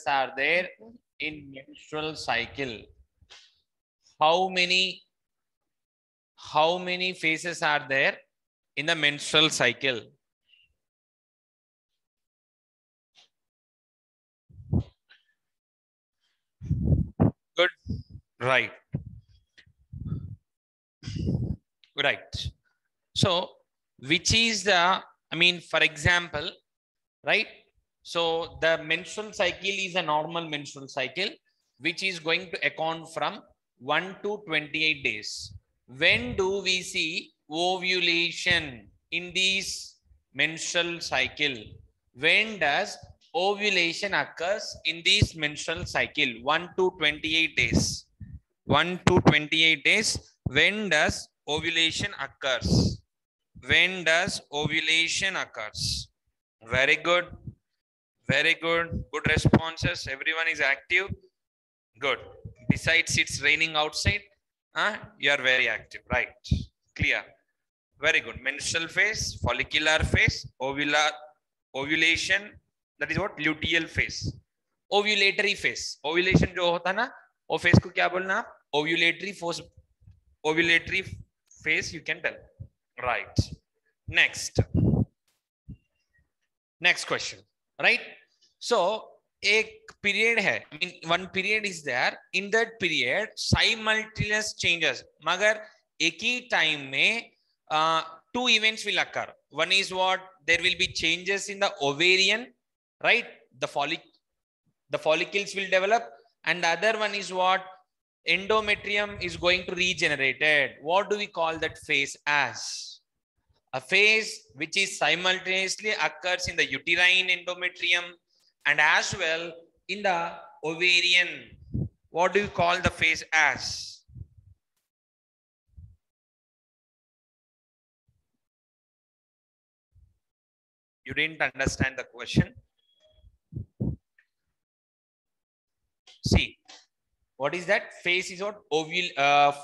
are there in menstrual cycle? How many phases are there in the menstrual cycle? Good. Right. Right. So, which is the, for example, right? So, the menstrual cycle is a normal menstrual cycle, which is going to account from 1 to 28 days. When do we see ovulation in this menstrual cycle? When does ovulation occurs in this menstrual cycle? 1 to 28 days. 1 to 28 days. When does ovulation occurs? When does ovulation occurs? Very good. Very good. Good responses. Everyone is active. Good. Besides it's raining outside, you are very active. Right. Clear. Very good. Menstrual phase, follicular phase, ovulation. That is what? Luteal phase. Ovulatory phase. Ovulation जो होता ना, वो phase को क्या बोलना? Ovulatory phase. Ovulatory phase you can tell. Right. Next question. Right. So एक period है, one period is there. In that period simultaneous changes, मगर एक ही time में two events will occur. One is what? There will be changes in the ovarian, right? The follicles will develop, and the other one is what? Endometrium is going to regenerated. What do we call that phase as? A phase which is simultaneously occurs in the uterine endometrium and as well in the ovarian. What do you call the phase as? You didn't understand the question. See, what is that? Phase is what?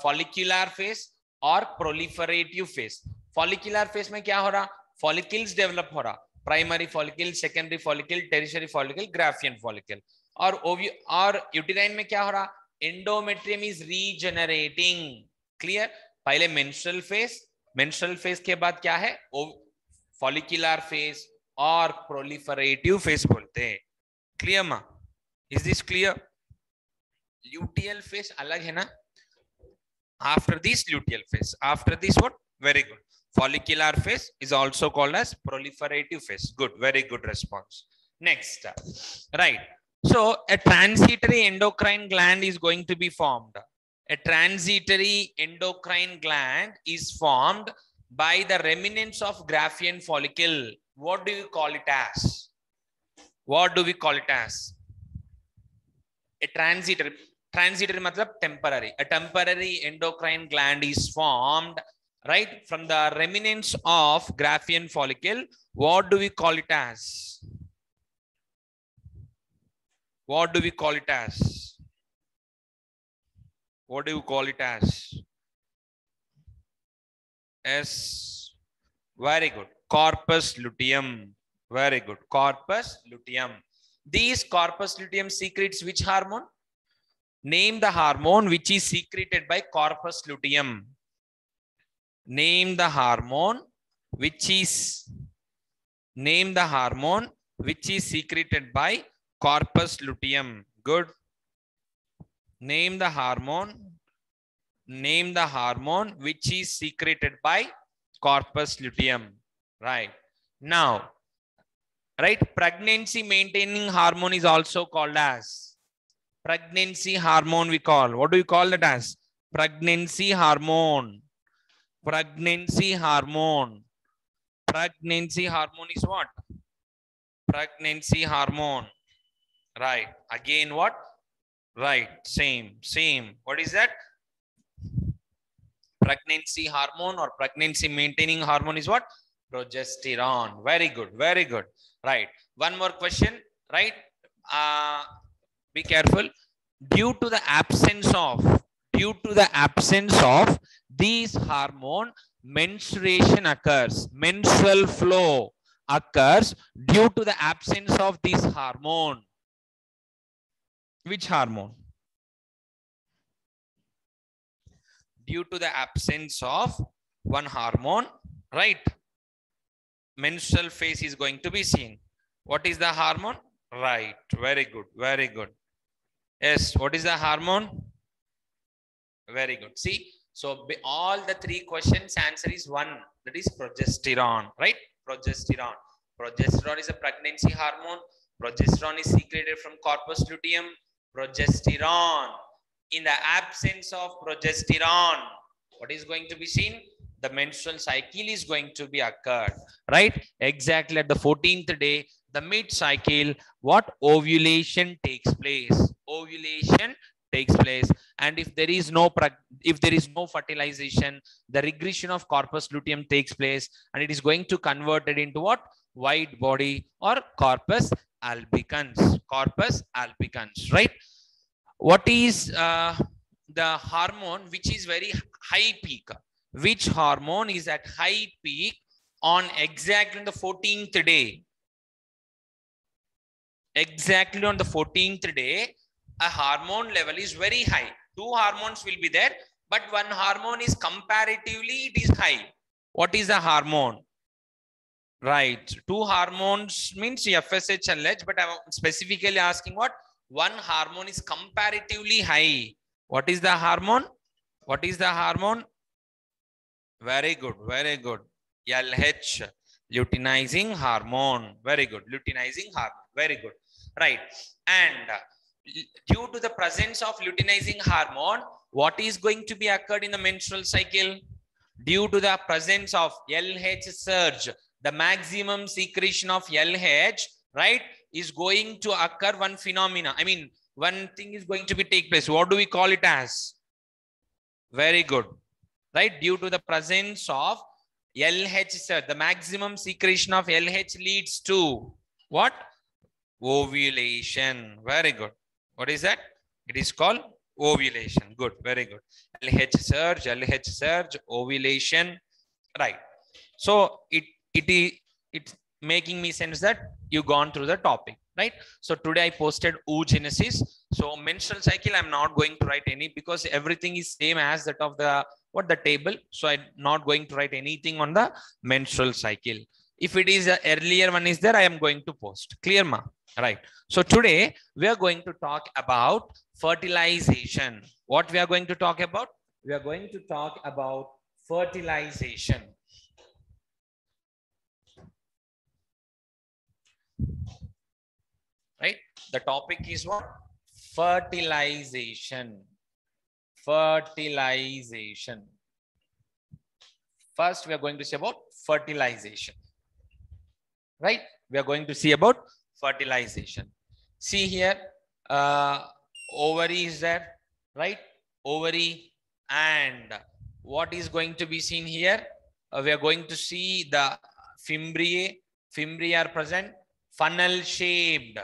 Follicular phase or proliferative phase. Follicular phase में क्या हो रहा? Follicles develop हो रहा. Primary follicle, secondary follicle, tertiary follicle, Graafian follicle. और uterine में क्या हो रहा? Endometrium is regenerating. Clear? पहले menstrual phase के बाद क्या है? Follicular phase और proliferative phase बोलते हैं. Clear ma? Is this clear? Luteal phase अलग है ना? After this luteal phase, after this what? Very good. Follicular phase is also called as proliferative phase. Good, very good response. Next, right. So a transitory endocrine gland is going to be formed. A transitory endocrine gland is formed by the remnants of Graafian follicle. What do you call it as? What do we call it as? A transitory matlab temporary. A temporary endocrine gland is formed, right, from the remnants of Graafian follicle. What do we call it as? What do we call it as? What do you call it as? Yes, very good. Corpus luteum. Very good. Corpus luteum. These corpus luteum secretes which hormone? Name the hormone which is secreted by corpus luteum. Name the hormone which is secreted by corpus luteum. Good. Name the hormone which is secreted by corpus luteum. Right. Now, right, pregnancy maintaining hormone is also called as pregnancy hormone. We call, what do we call that as? Pregnancy hormone. Pregnancy hormone is what? Pregnancy hormone. Right. Again what? Right. Same. What is that? Pregnancy hormone or pregnancy maintaining hormone is what? Progesterone. Very good. Right. One more question. Right. Be careful. Due to the absence of these hormone, menstruation occurs. Menstrual flow occurs due to the absence of this hormone. Which hormone? Due to the absence of one hormone, right? Menstrual phase is going to be seen. What is the hormone? Right. Very good. Very good. Yes. What is the hormone? Very good. See, so all the three questions answer is one. That is progesterone, right? Progesterone. Progesterone is a pregnancy hormone. Progesterone is secreted from corpus luteum. Progesterone. In the absence of progesterone, what is going to be seen? The menstrual cycle is going to be occurred, right? Exactly at the 14th day, the mid cycle, what ovulation takes place? Ovulation takes place, and if there is no fertilization, the regression of corpus luteum takes place, and it is going to convert it into what? White body or corpus albicans. Corpus albicans, right? What is the hormone which is very high peak? Which hormone is at high peak on exactly on the 14th day? Exactly on the 14th day, a hormone level is very high. Two hormones will be there, but one hormone is comparatively it is high. What is the hormone? Right. Two hormones means FSH and LH, but I'm specifically asking what? One hormone is comparatively high. What is the hormone? What is the hormone? Very good. Very good. LH, luteinizing hormone. Very good. Luteinizing hormone. Very good. Right. And due to the presence of luteinizing hormone, what is going to be occurred in the menstrual cycle? Due to the presence of LH surge, the maximum secretion of LH, right, is going to occur one phenomena. I mean, one thing is going to be take place. What do we call it as? Very good. Right? Due to the presence of LH surge, the maximum secretion of LH leads to what? Ovulation. Very good. What is that? It is called ovulation. Good. Very good. LH surge, ovulation. Right. So it's making me sense that you gone through the topic, right? So today I posted oogenesis. So menstrual cycle, I'm not going to write any because everything is same as that of the table. So I'm not going to write anything on the menstrual cycle. If it is earlier one is there, I am going to post. Clear, ma? Right. So today we are going to talk about fertilization. What we are going to talk about? We are going to talk about fertilization. Right? The topic is what? Fertilization. Fertilization. First, we are going to see about fertilization. Right? We are going to see about fertilization. See here, ovary is there, right? Ovary, and what is going to be seen here? We are going to see the fimbriae. Fimbriae are present. Funnel shaped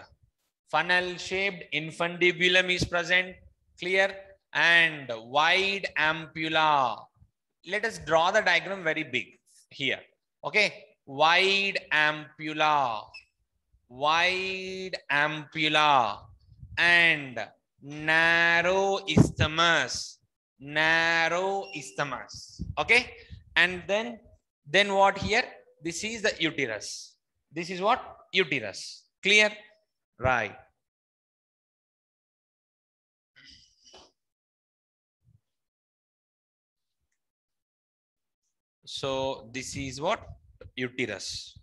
infundibulum is present. Clear? And wide ampulla. Let us draw the diagram very big here. Okay. Wide ampulla and narrow isthmus. Okay. And then what here? This is the uterus. This is what? Uterus. Clear? Right. So this is what? Uterus.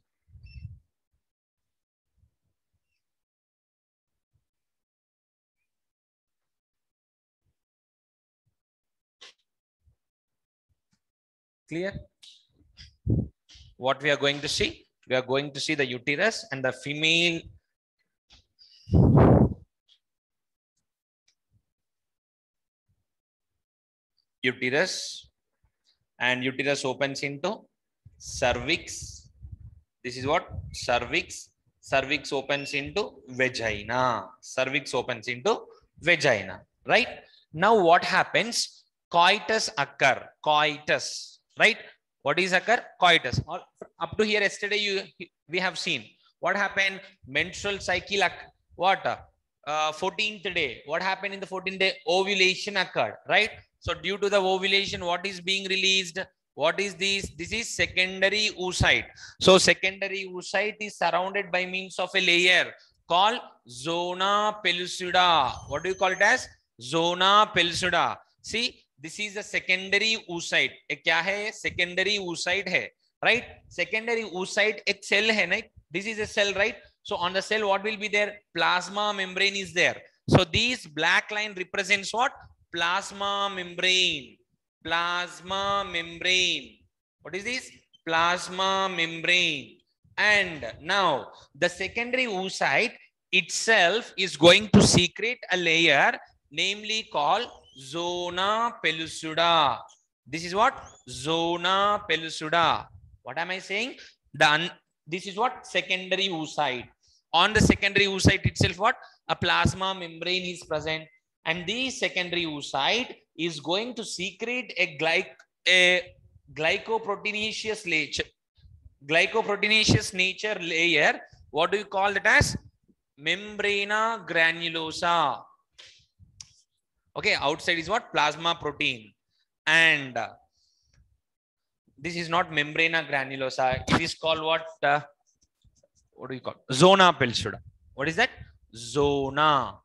Clear? What we are going to see? We are going to see the uterus and the female uterus, and uterus opens into cervix. This is what? Cervix. Cervix opens into vagina. Cervix opens into vagina. Right? Now what happens? Coitus occur. Coitus. Right? What is occur? Coitus. Up to here yesterday we have seen. What happened? Menstrual cycle. What? 14th day. What happened in the 14th day? Ovulation occurred, right? So due to the ovulation, what is being released? What is this? This is secondary oocyte. So secondary oocyte is surrounded by means of a layer called zona pellucida. What do you call it as? Zona pellucida. See, this is the secondary oocyte. एक क्या है? Secondary oocyte है, right? Secondary oocyte एक cell है ना? This is a cell, right? So on the cell, what will be there? Plasma membrane is there. So these black line represents what? Plasma membrane. Plasma membrane. What is this? Plasma membrane. And now the secondary oocyte itself is going to secrete a layer, namely called zona pellucida. This is what? Zona pellucida. What am I saying? This is what? Secondary oocyte. On the secondary oocyte itself, what? A plasma membrane is present. And this secondary oocyte is going to secrete a glycoproteinaceous nature layer. What do you call it as? Membrana granulosa. Okay, outside is what? Plasma protein. And this is not membrana granulosa. It is called what? What do you call? Zona pellucida. What is that? Zona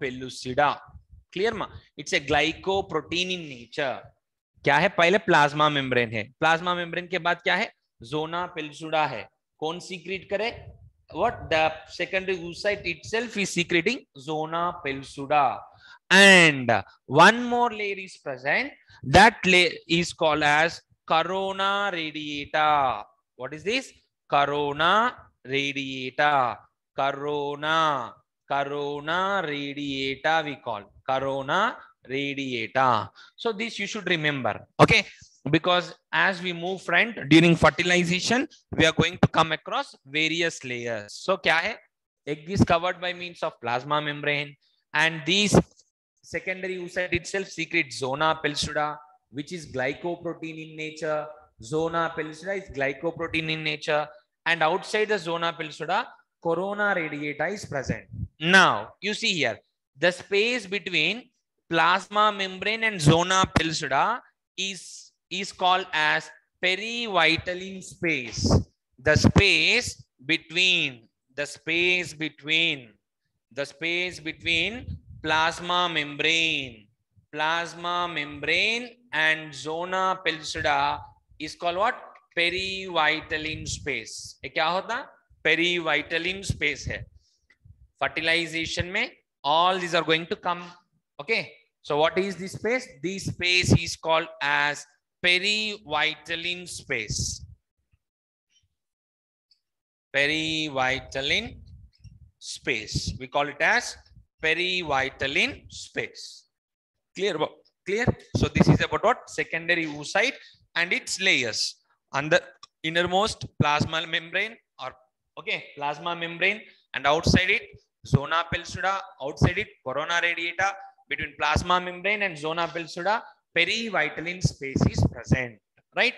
pellucida. Clear ma? It's a glycoprotein in nature. क्या है? पहले plasma membrane है. Plasma membrane के बाद क्या है? जोना पेल्सुडा है. कौन सीक्रेट करे? What? The secondary oocyte itself is secreting zona pellucida. And one more layer is present. That layer is called as corona radiata. What is this? Corona radiata. Corona radiata we call. Corona radiata. So this you should remember. Okay. Because as we move friend during fertilization, we are going to come across various layers. So kya hai? Egg is covered by means of plasma membrane, and these secondary oocyte itself secretes zona pellucida, which is glycoprotein in nature. Zona pellucida is glycoprotein in nature, and outside the zona pellucida, corona radiata is present. Now you see here the space between plasma membrane and zona pellucida is called as perivitelline space. The space between plasma membrane and zona pellucida is called what? Perivitelline space. ये क्या होता? Perivitelline space है. Fertilization में all these are going to come. Okay. So what is this space? This space is called as perivitelline space. Perivitelline space. We call it as perivitelline space. Clear? Clear? So this is about what? Secondary oocyte and its layers. Under innermost plasma membrane, or okay, plasma membrane, and outside it zona pellucida, outside it corona radiata. Between plasma membrane and zona pellucida, perivitelline space is present, right?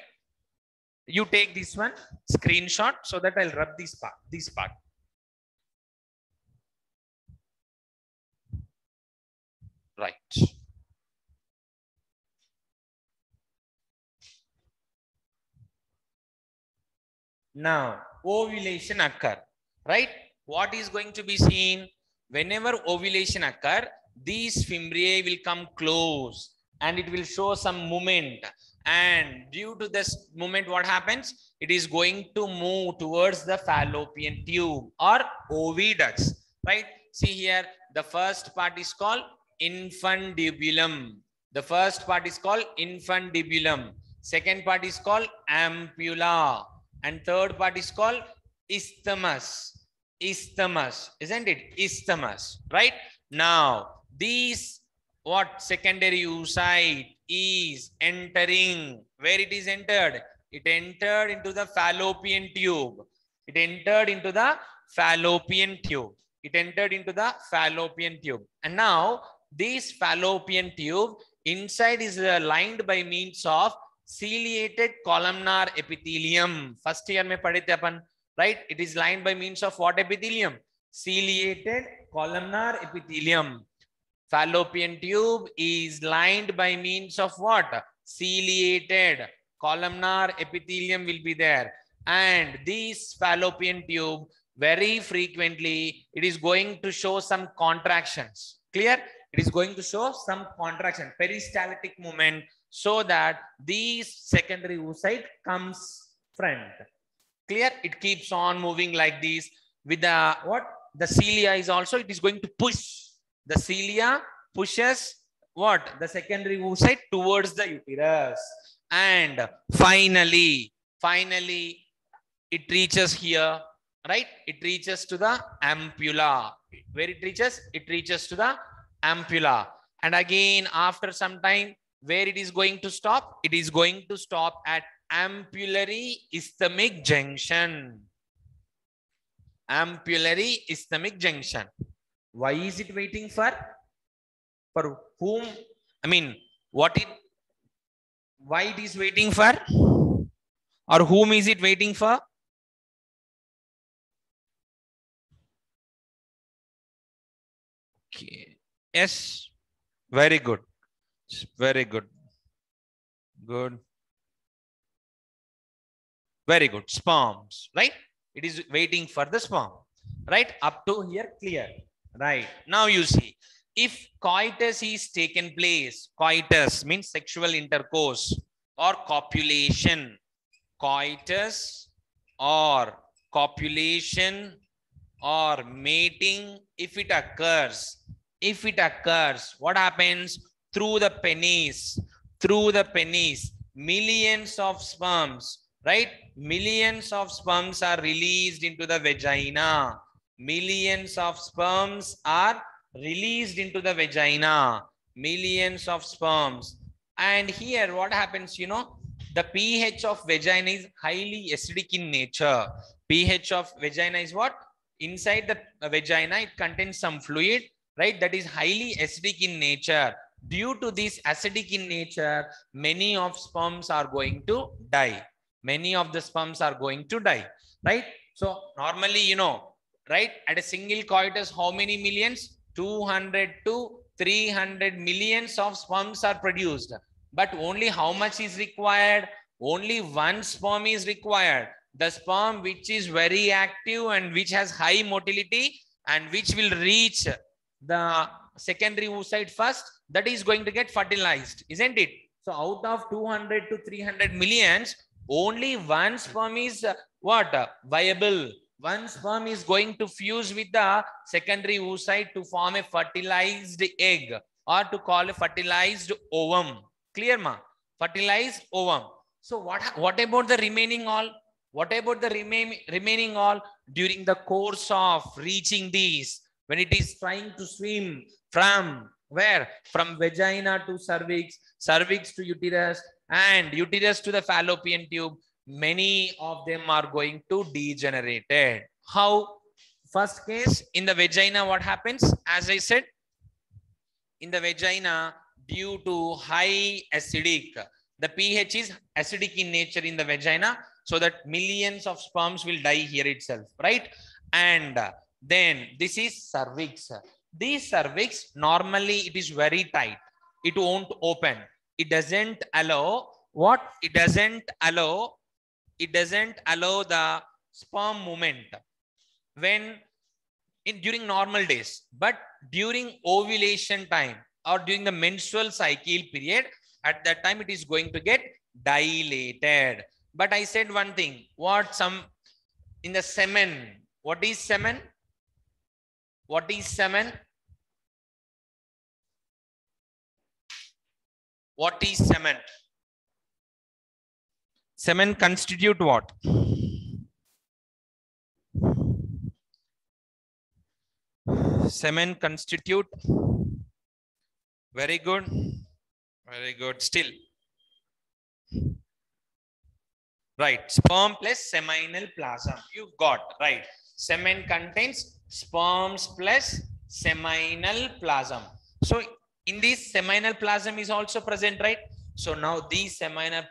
You take this one screenshot so that I'll rub this part. Right. Now ovulation occur, right? What is going to be seen? Whenever ovulation occur, these fimbriae will come close and it will show some movement, and due to this movement what happens? It is going to move towards the fallopian tube or oviducts, right? See here, the first part is called infundibulum. Second part is called ampulla, and third part is called isthmus, isn't it? Isthmus, right? Now these what? Secondary oocyte is entering. Where it is entered? It entered into the fallopian tube. And now this fallopian tube inside is lined by means of ciliated columnar epithelium. First year में पढ़े थे अपन, right? It is lined by means of what epithelium? Ciliated columnar epithelium. Fallopian tube is lined by means of what? Ciliated columnar epithelium will be there. And this fallopian tube, very frequently, it is going to show some contractions. Clear? It is going to show some contraction, peristaltic movement, so that this secondary oocyte comes front. Clear? It keeps on moving like this. With the what? The cilia is also, it is going to push. The cilia pushes what? The secondary oocyte towards the uterus. And finally, it reaches here, right? It reaches to the ampulla. Where it reaches? It reaches to the ampulla. And again, after some time, where it is going to stop? It is going to stop at ampullary isthmic junction. Ampullary isthmic junction. Why is it waiting for? For whom? I mean, why it is waiting for? Or whom is it waiting for? Okay. Yes. Very good. Very good. Good. Very good. Sperms, right? It is waiting for the sperm, right? Up to here, clear, right? Now you see, if coitus is taken place, coitus means sexual intercourse or copulation, coitus or copulation or mating, if it occurs, what happens? Through the penis, millions of sperms, right? Millions of sperms are released into the vagina. Millions of sperms are released into the vagina. Millions of sperms. And here what happens, you know, the pH of vagina is highly acidic in nature. pH of vagina is what? Inside the vagina, it contains some fluid, right? That is highly acidic in nature. Due to this acidic in nature, many of sperms are going to die. Many of the sperms are going to die, right? So normally, you know, right, at a single coitus, how many millions? 200 to 300 millions of sperms are produced. But only how much is required? Only one sperm is required. The sperm which is very active and which has high motility and which will reach the secondary oocyte first, that is going to get fertilized, isn't it? So out of 200 to 300 millions, only one sperm is what? Viable. One sperm is going to fuse with the secondary oocyte to form a fertilized egg, or to call a fertilized ovum. Clear, ma? Fertilized ovum. So what about the remaining all? What about the remaining all? During the course of reaching these, when it is trying to swim from where? From vagina to cervix, cervix to uterus, and uterus to the fallopian tube, many of them are going to degenerate. How? First case, in the vagina, what happens? As I said, in the vagina, due to high acidic, the pH is acidic in nature in the vagina, so that millions of sperms will die here itself, right? And then this is cervix. This cervix, normally it is very tight. It won't open. It doesn't allow what? It doesn't allow the sperm movement when during normal days. But during ovulation time or during the menstrual cycle period, at that time it is going to get dilated. But I said one thing, what? Some in the semen. What is semen? What is semen? What is semen? Semen constitute what? Semen constitute. Very good. Very good. Still. Right. Sperm plus seminal plasm. You got right. Semen contains sperms plus seminal plasm. So in this, seminal plasm is also present, right? So now these semi-anal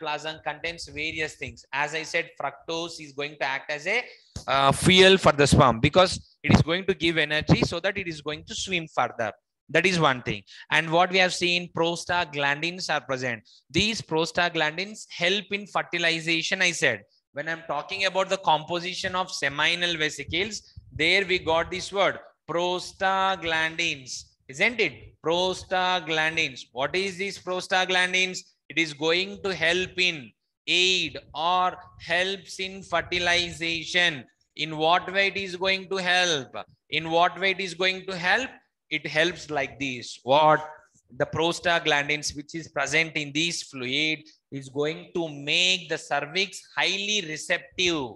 contains various things. As I said, fructose is going to act as a fuel for the sperm because it is going to give energy so that it is going to swim further. That is one thing. And what we have seen, prostaglandins are present. These prostaglandins help in fertilization. I said, when I'm talking about the composition of seminal vesicles, there we got this word, prostaglandins, isn't it? Prostaglandins. What is this prostaglandins? It is going to help in aid or helps in fertilization. In what way it is going to help? In what way it is going to help? It helps like this. What? The prostaglandins which is present in this fluid is going to make the cervix highly receptive.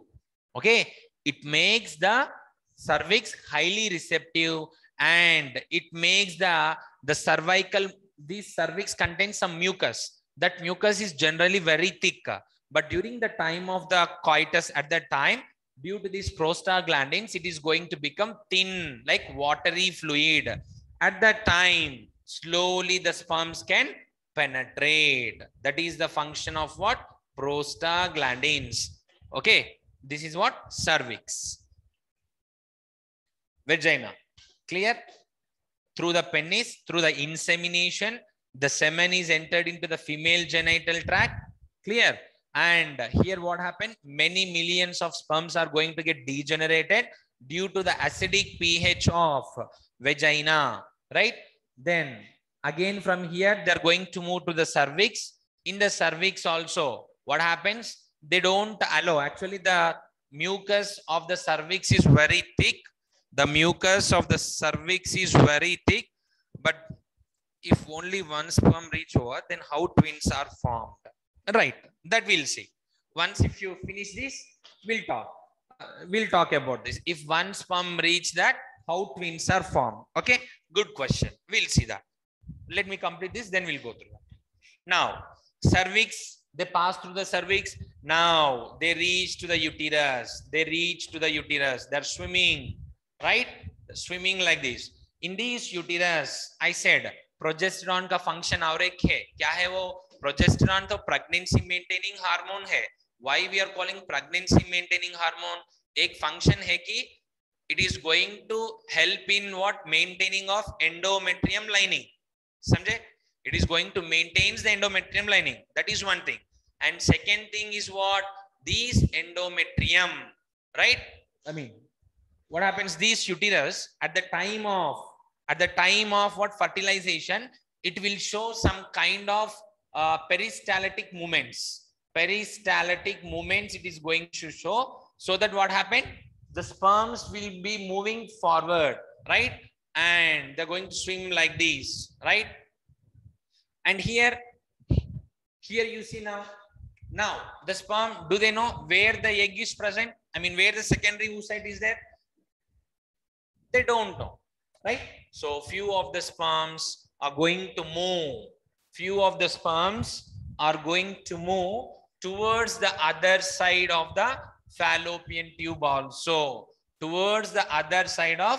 Okay, it makes the cervix highly receptive and it makes the cervical, this cervix contains some mucus. That mucus is generally very thick, but during the time of the coitus, at that time, due to these prostaglandins, it is going to become thin, like watery fluid. At that time, slowly the sperms can penetrate. That is the function of what? Prostaglandins. Okay, this is what? Cervix. Vagina. Clear? Through the penis, through the insemination, the semen is entered into the female genital tract. Clear? And here what happened? Many millions of sperms are going to get degenerated due to the acidic pH of vagina, right? Then again from here, they're going to move to the cervix. In the cervix also, what happens? They don't allow. Actually, the mucus of the cervix is very thick. The mucus of the cervix is very thick, but if only one sperm reach over, then how twins are formed? Right, that we'll see. Once if you finish this, we'll talk. We'll talk about this. If one sperm reach that, how twins are formed? Okay, good question. We'll see that. Let me complete this, then we'll go through that. Now, cervix, they pass through the cervix. Now, they reach to the uterus. They reach to the uterus. They're swimming, right? They're swimming like this. In this uterus, I said, progesterone का function और एक है, क्या है वो? Progesterone तो pregnancy maintaining hormone है. Why we are calling pregnancy maintaining hormone? एक फंक्शन है कि it is going to help in what? Maintaining of endometrium lining. समझे? It is going to maintains the endometrium lining. That is one thing. And second thing is what? This endometrium, right? I mean what happens? This uterus at the time of what? Fertilization, it will show some kind of peristaltic movements. Peristaltic movements it is going to show, so that what happened? The sperms will be moving forward, right? And they're going to swim like this, right? And here you see now the sperm, do they know where the egg is present? I mean, where the secondary oocyte is there? They don't know, right? So few of the sperms are going to move. Few of the sperms are going to move towards the other side of the fallopian tube also. Towards the other side of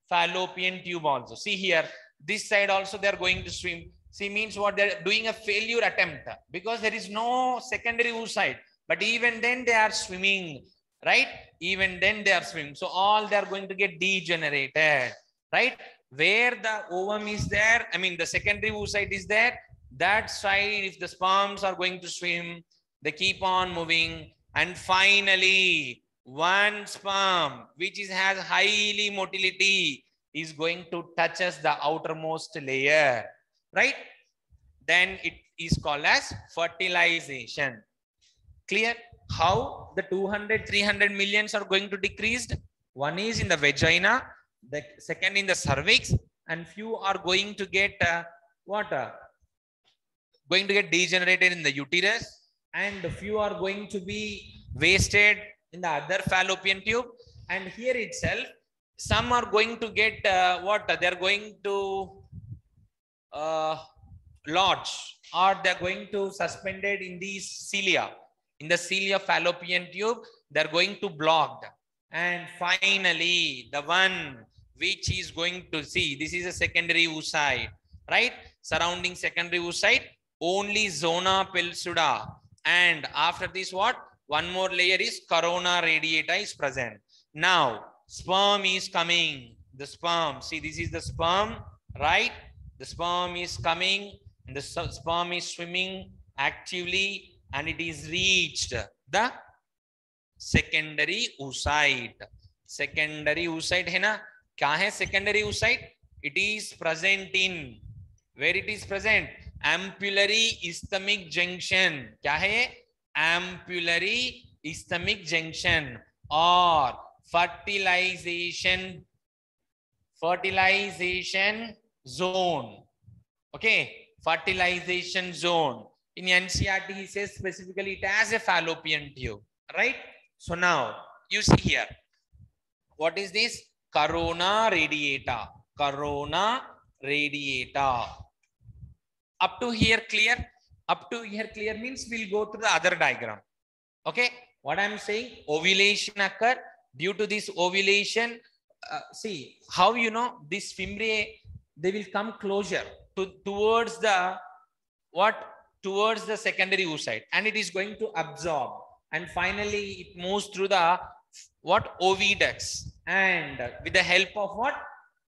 fallopian tube also. See here, this side also they are going to swim. See, means what? They're doing a failure attempt because there is no secondary oocyte. But even then they are swimming. Right? Even then they are swimming. So all they are going to get degenerated, right? Where the ovum is there, I mean the secondary oocyte is there, that side if the sperms are going to swim, they keep on moving, and finally one sperm which has highly motility is going to touch us the outermost layer, right? Then it is called as fertilization. Clear? How the 200-300 millions are going to decrease? One is in the vagina, the second in the cervix, and few are going to get going to get degenerated in the uterus, and few are going to be wasted in the other fallopian tube. And here itself, some are going to get they're going to lodge, or they're going to suspended in these cilia. In the cilia fallopian tube, they're going to blocked. And finally, the one which is going to see, this is a secondary oocyte, right? Surrounding secondary oocyte, only zona pellucida, and after this what? One more layer is corona radiata is present. Now sperm is coming. The sperm, see, this is the sperm, right? The sperm is coming, and the sperm is swimming actively, and it is reached the secondary oocyte. Secondary oocyte है ना? क्या है secondary oocyte? It is present in, where it is present? Ampullary isthmic junction. क्या है ये? Ampullary isthmic junction or fertilization zone. Okay, fertilization zone. In NCERT, he says specifically it has a fallopian tube, right? So now you see here, what is this? Corona radiata. Corona radiata. Up to here clear? Up to here clear means we'll go to the other diagram. Okay, what I'm saying, ovulation occur. Due to this ovulation, see how you know this fimbriae, they will come closer towards the what? Towards the secondary oocyte, and it is going to absorb, and finally it moves through the what? Oviducts, and with the help of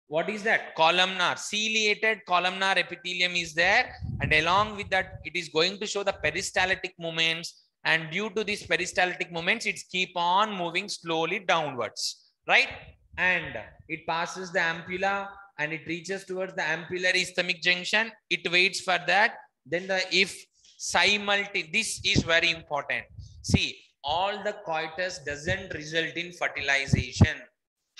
what is that? Columnar, ciliated columnar epithelium is there, and along with that it is going to show the peristaltic movements, and due to these peristaltic movements it's keep on moving slowly downwards, right? And it passes the ampulla and it reaches towards the ampullary isthmic junction. It waits for that. Then if this is very important. See, all the coitus doesn't result in fertilization.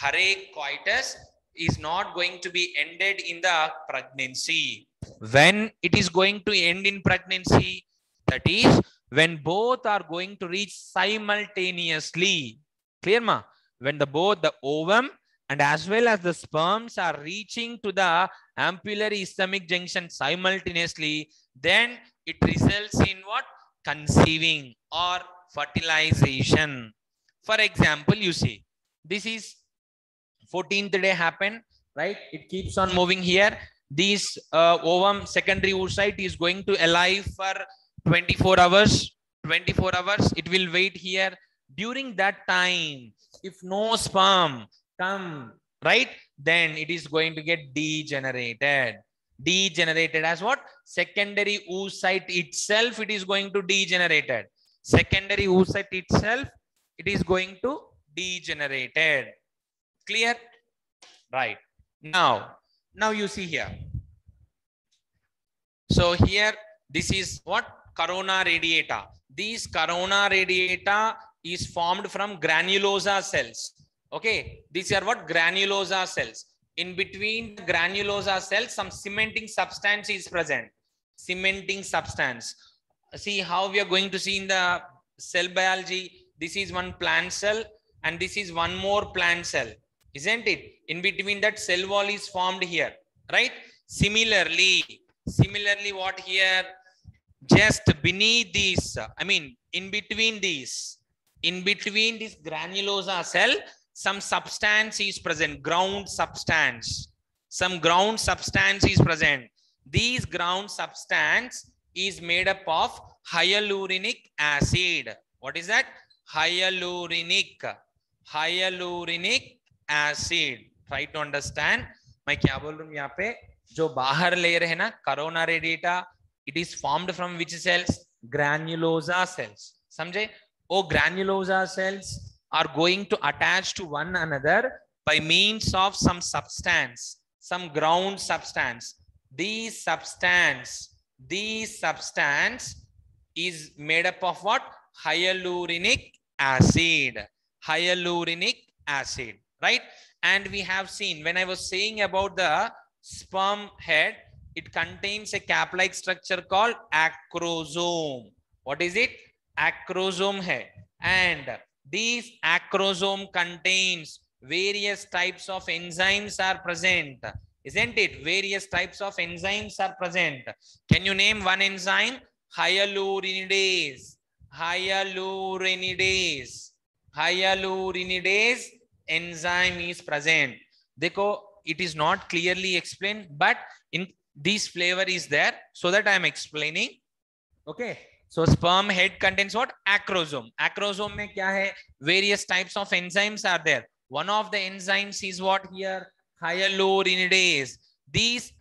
Har ek coitus is not going to be ended in the pregnancy. When it is going to end in pregnancy, that is when both are going to reach simultaneously. Clear ma? When both the ovum and as well as the sperms are reaching to the ampullary isthmic junction simultaneously, then it results in what? Conceiving or fertilization. For example, you see, this is 14th day happened, right? It keeps on moving here. This ovum secondary oocyte is going to alive for 24 hours. 24 hours. It will wait here. During that time, if no sperm come, right, then it is going to get degenerated. Degenerated as what? Secondary oocyte itself, it is going to degenerated. Secondary oocyte itself, it is going to degenerated. Clear? Right. Now you see here. So here, this is what? Corona radiata. These corona radiata is formed from granulosa cells. Okay, these are what? Granulosa cells. In between the granulosa cells, some cementing substance is present. Cementing substance. See how we are going to see in the cell biology. This is one plant cell and this is one more plant cell, isn't it? In between that, cell wall is formed here, right? Similarly, what here? Just beneath these, in between this granulosa cell, some substance is present, ground substance. Some ground substance is present. These ground substance is made up of hyaluronic acid. What is that? Hyaluronic acid. Try to understand. मैं क्या बोल रहा हूँ यहाँ पे? जो बाहर layer है ना, corona radiata, it is formed from which cells? Granulosa cells. समझे? Oh, granulosa cells are going to attach to one another by means of some substance, some ground substance. This substance is made up of what? Hyaluronic acid. Hyaluronic acid, right? And we have seen, when I was saying about the sperm head, it contains a cap-like structure called acrosome. What is it? Acrosome head. And this acrosome contains various types of enzymes are present, isn't it? Various types of enzymes are present. Can you name one enzyme? Hyaluronidase. Hyaluronidase enzyme is present. Dekho, it is not clearly explained, but in this flavor is there, so that I am explaining. Okay, so sperm head contains what? Acrosome. Acrosome में क्या है? Various types of enzymes are there. One of the enzymes is what here? Hyaluronidase. These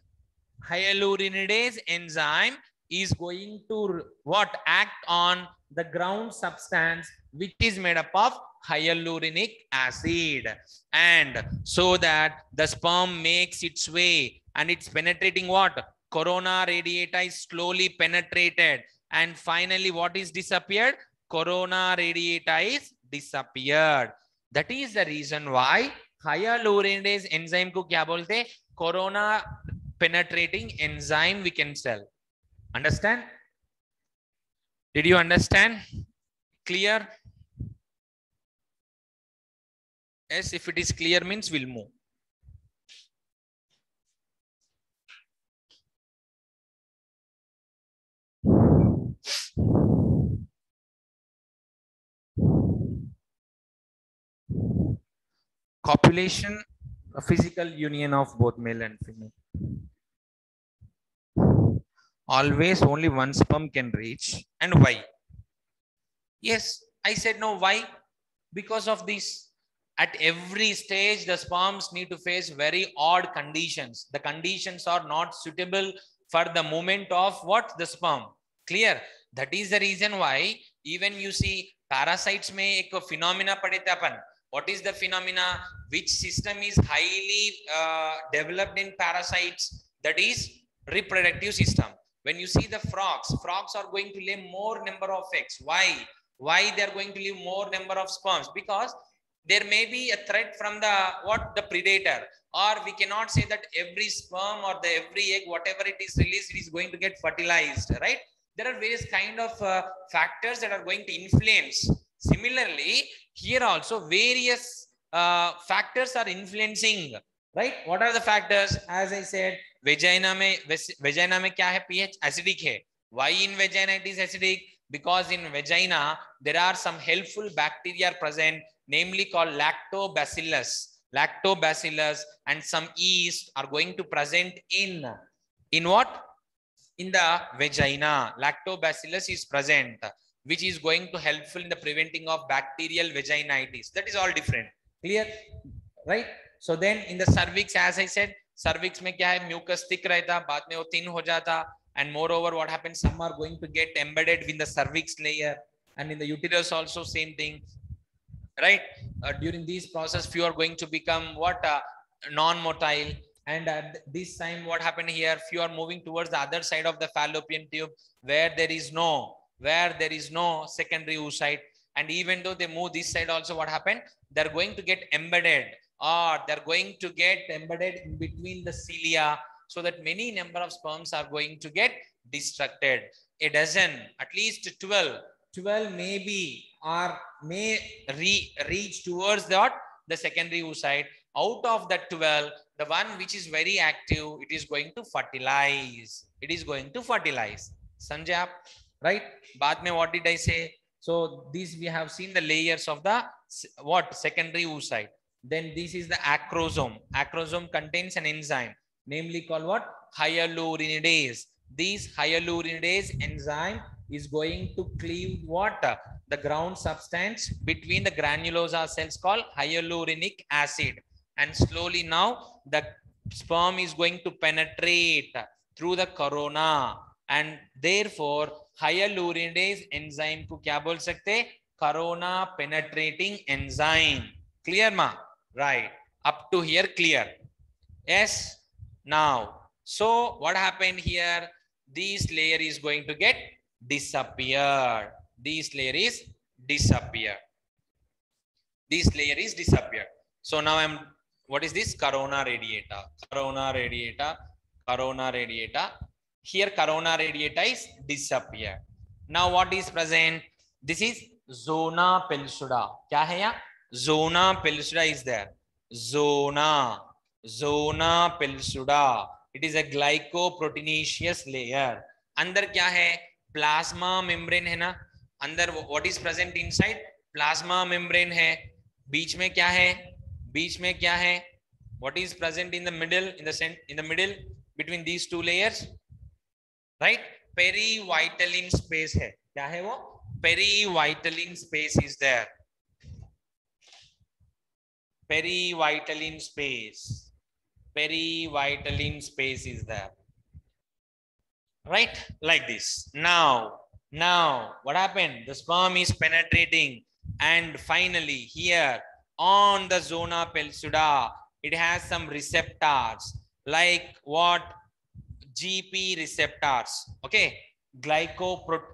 hyaluronidase enzyme is going to what? Act on the ground substance which is made up of hyaluronic acid, and so that the sperm makes its way and it's penetrating what? Corona radiata is slowly penetrated, and finally what is disappeared? Corona radiata is disappeared. That is the reason why hyaluronidase enzyme को क्या बोलते? Corona penetrating enzyme we can sell. Understand? Did you understand? Clear? Yes, if it is clear means we'll move. Copulation, a physical union of both male and female. Always only one sperm can reach. And why? Yes, I said no. Why? Because of this. At every stage, the sperms need to face very odd conditions. The conditions are not suitable for the movement of what? The sperm. Clear? That is the reason why even you see parasites में एक phenomena पढ़े थे अपन. What is the phenomena? Which system is highly developed in parasites? That is reproductive system. When you see the frogs are going to lay more number of eggs. Why? Why they are going to leave more number of sperms? Because there may be a threat from the what? The predator, or we cannot say that every sperm or the every egg, whatever it is released, it is going to get fertilized, right? There are various kind of factors that are going to influence. Similarly, here also various factors are influencing, right? What are the factors? As I said, vagina में क्या है? pH acidic है. Why in vagina it is acidic? Because in vagina there are some helpful bacteria present, namely called lactobacillus. Lactobacillus and some yeast are going to present in what? In the vagina. Lactobacillus is present, which is going to helpful in the preventing of bacterial vaginitis. That is all different. Clear? Right? So then in the cervix, as I said, cervix में क्या है? Mucus thick रहता, बाद में वो thin हो जाता. And moreover, what happens? Some are going to get embedded in the cervix layer, and in the uterus also same thing, right? During this process, few are going to become what? Non-motile. And at this time, what happened here? Few are moving towards the other side of the fallopian tube, where there is no secondary oocyte. And even though they move this side also, what happened? They're going to get embedded, or they're going to get embedded in between the cilia, so that many number of sperms are going to get destructed. A dozen, at least 12 maybe, or may reach towards that the secondary oocyte. Out of the 12, the one which is very active, it is going to fertilize. It is going to fertilize. Sanjay aap, right? Baad mein what did I say? So these we have seen the layers of the what? Secondary oocyte. Then this is the acrosome. Acrosome contains an enzyme, namely called what? Hyaluronidase. This hyaluronidase enzyme is going to cleave what? The ground substance between the granulosa cells called hyaluronic acid. And slowly now the sperm is going to penetrate through the corona, and therefore hyaluronidase enzyme को क्या बोल सकते? Corona penetrating enzyme. Clear ma? Right. Up to here clear? Yes. Now, so what happened here? This layer is going to get disappeared. This layer is disappeared. This layer is disappeared. So now what is this? Corona radiata. Corona radiata. Corona radiata. Here corona radiata is disappeared. Now what is present? This is zona pellucida. क्या है यहाँ? Zona pellucida is there. Zona pellucida. It is a glycoproteinaceous layer. अंदर क्या है? Plasma membrane है ना? अंदर what is present inside? Plasma membrane है. बीच में क्या है? बीच में क्या है? What is present in the middle? In the middle between these two layers? Right? Perivitelline space है. क्या है वो? Perivitelline space is there. Perivitelline space. Peривitaline space is there. Right? Like this. Now, what happened? The sperm is penetrating, and finally, here on the zona pellucida, it has some receptors. Like what? GP receptors. Okay, glycoprotein,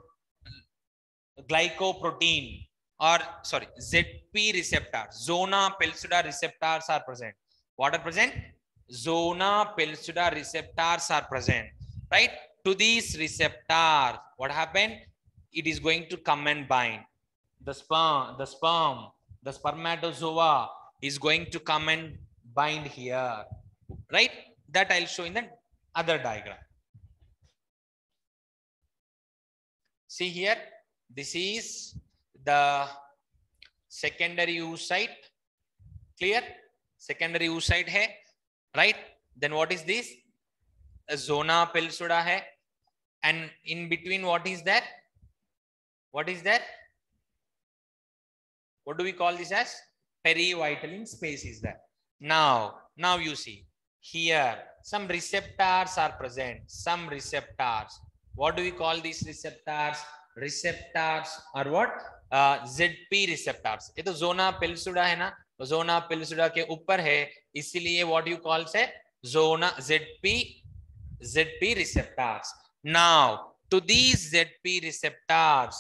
or sorry, ZP receptors. Zona pellucida receptors are present. What are present? Zona pellucida receptors are present. Right? To these receptors, what happened? It is going to come and bind. The spermatozoa is going to come and bind here. Right? That I'll show in the other diagram. See here, this is the secondary oocyte. Clear? Secondary oocyte hai, right? Then what is this? A zona pellucida hai, and in between what is that? What is that? What do we call this as? Peривitaline space is that. Now you see here some receptors are present. Some receptors. What do we call these receptors? Receptors are what? ZP receptors. ये तो zona pellucida है ना, zona pellucida के ऊपर है, इसीलिए what you call से zona ZP receptors. Now to these ZP receptors,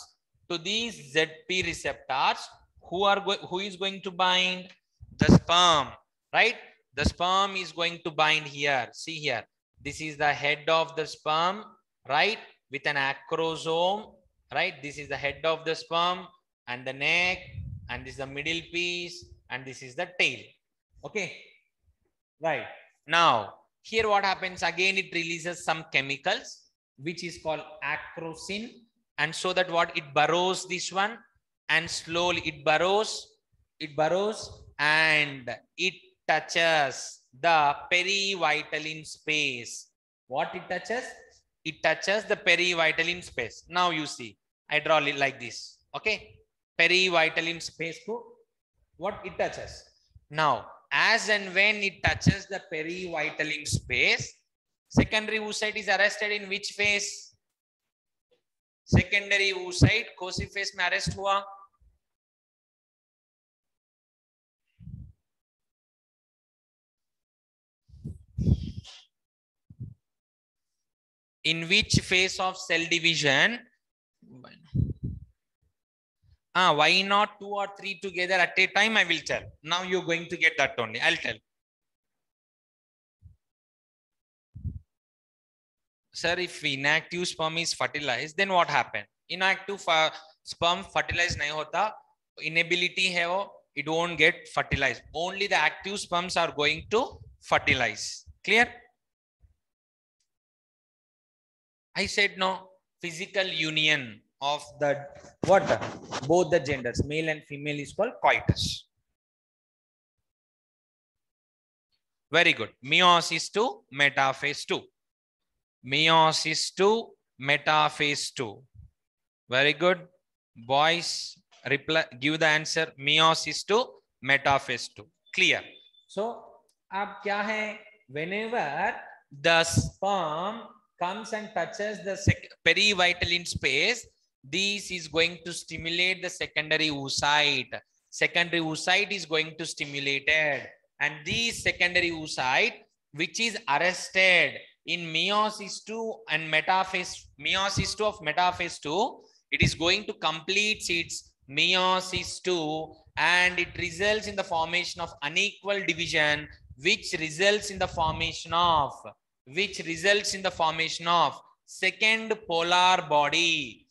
who is going to bind? The sperm, right? The sperm is going to bind here. See here, this is the head of the sperm, right? With an acrosome, right? This is the head of the sperm and the neck, and this is the middle piece, and this is the tail. Okay, right? Now here what happens? Again, it releases some chemicals which is called acrosin, and so that what, it burrows this one, and slowly it burrows and it touches the peривitaline space. What it touches? It touches the peривitaline space. Now you see, I draw it like this. Okay, peривitaline space ko what it touches. Now as and when it touches the peривitaline space, secondary oocyte is arrested in which phase? Secondary oocyte कौन सी phase में arrest हुआ? In which phase of cell division? Why not 2 or 3 together at a time? I will tell. Now you're going to get that only. I'll tell. Sir, if inactive sperm is fertilized, then what happened? Inactive sperm fertilized nahi hota. Inability hai wo, it won't get fertilized. Only the active sperms are going to fertilize. Clear? I said no. Physical union of the what? Both the genders, male and female, is called coitus. Very good. Meiosis to metaphase 2. Meiosis to metaphase 2. Very good. Boys, reply, give the answer. Meiosis to metaphase 2. Clear. So, ab kya hai? Whenever the sperm comes and touches the peривitaline space, this is going to stimulate the secondary oocyte. Secondary oocyte is going to stimulate it, and this secondary oocyte, which is arrested in meiosis 2 and metaphase, meiosis 2 of metaphase 2, it is going to complete its meiosis 2, and it results in the formation of unequal division, which results in the formation of second polar body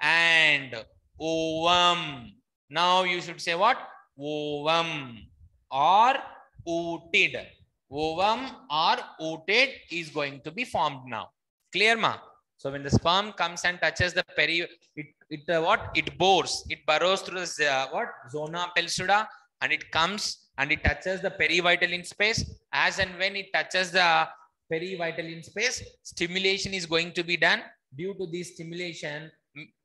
and ovum. Now you should say what? Ovum or ooted. Ovum or ooted is going to be formed now. Clear, ma? So when the sperm comes and touches the it burrows through the zona pellucida, and it comes and it touches the peривitaline space. As and when it touches the perivitally space, stimulation is going to be done. Due to this stimulation,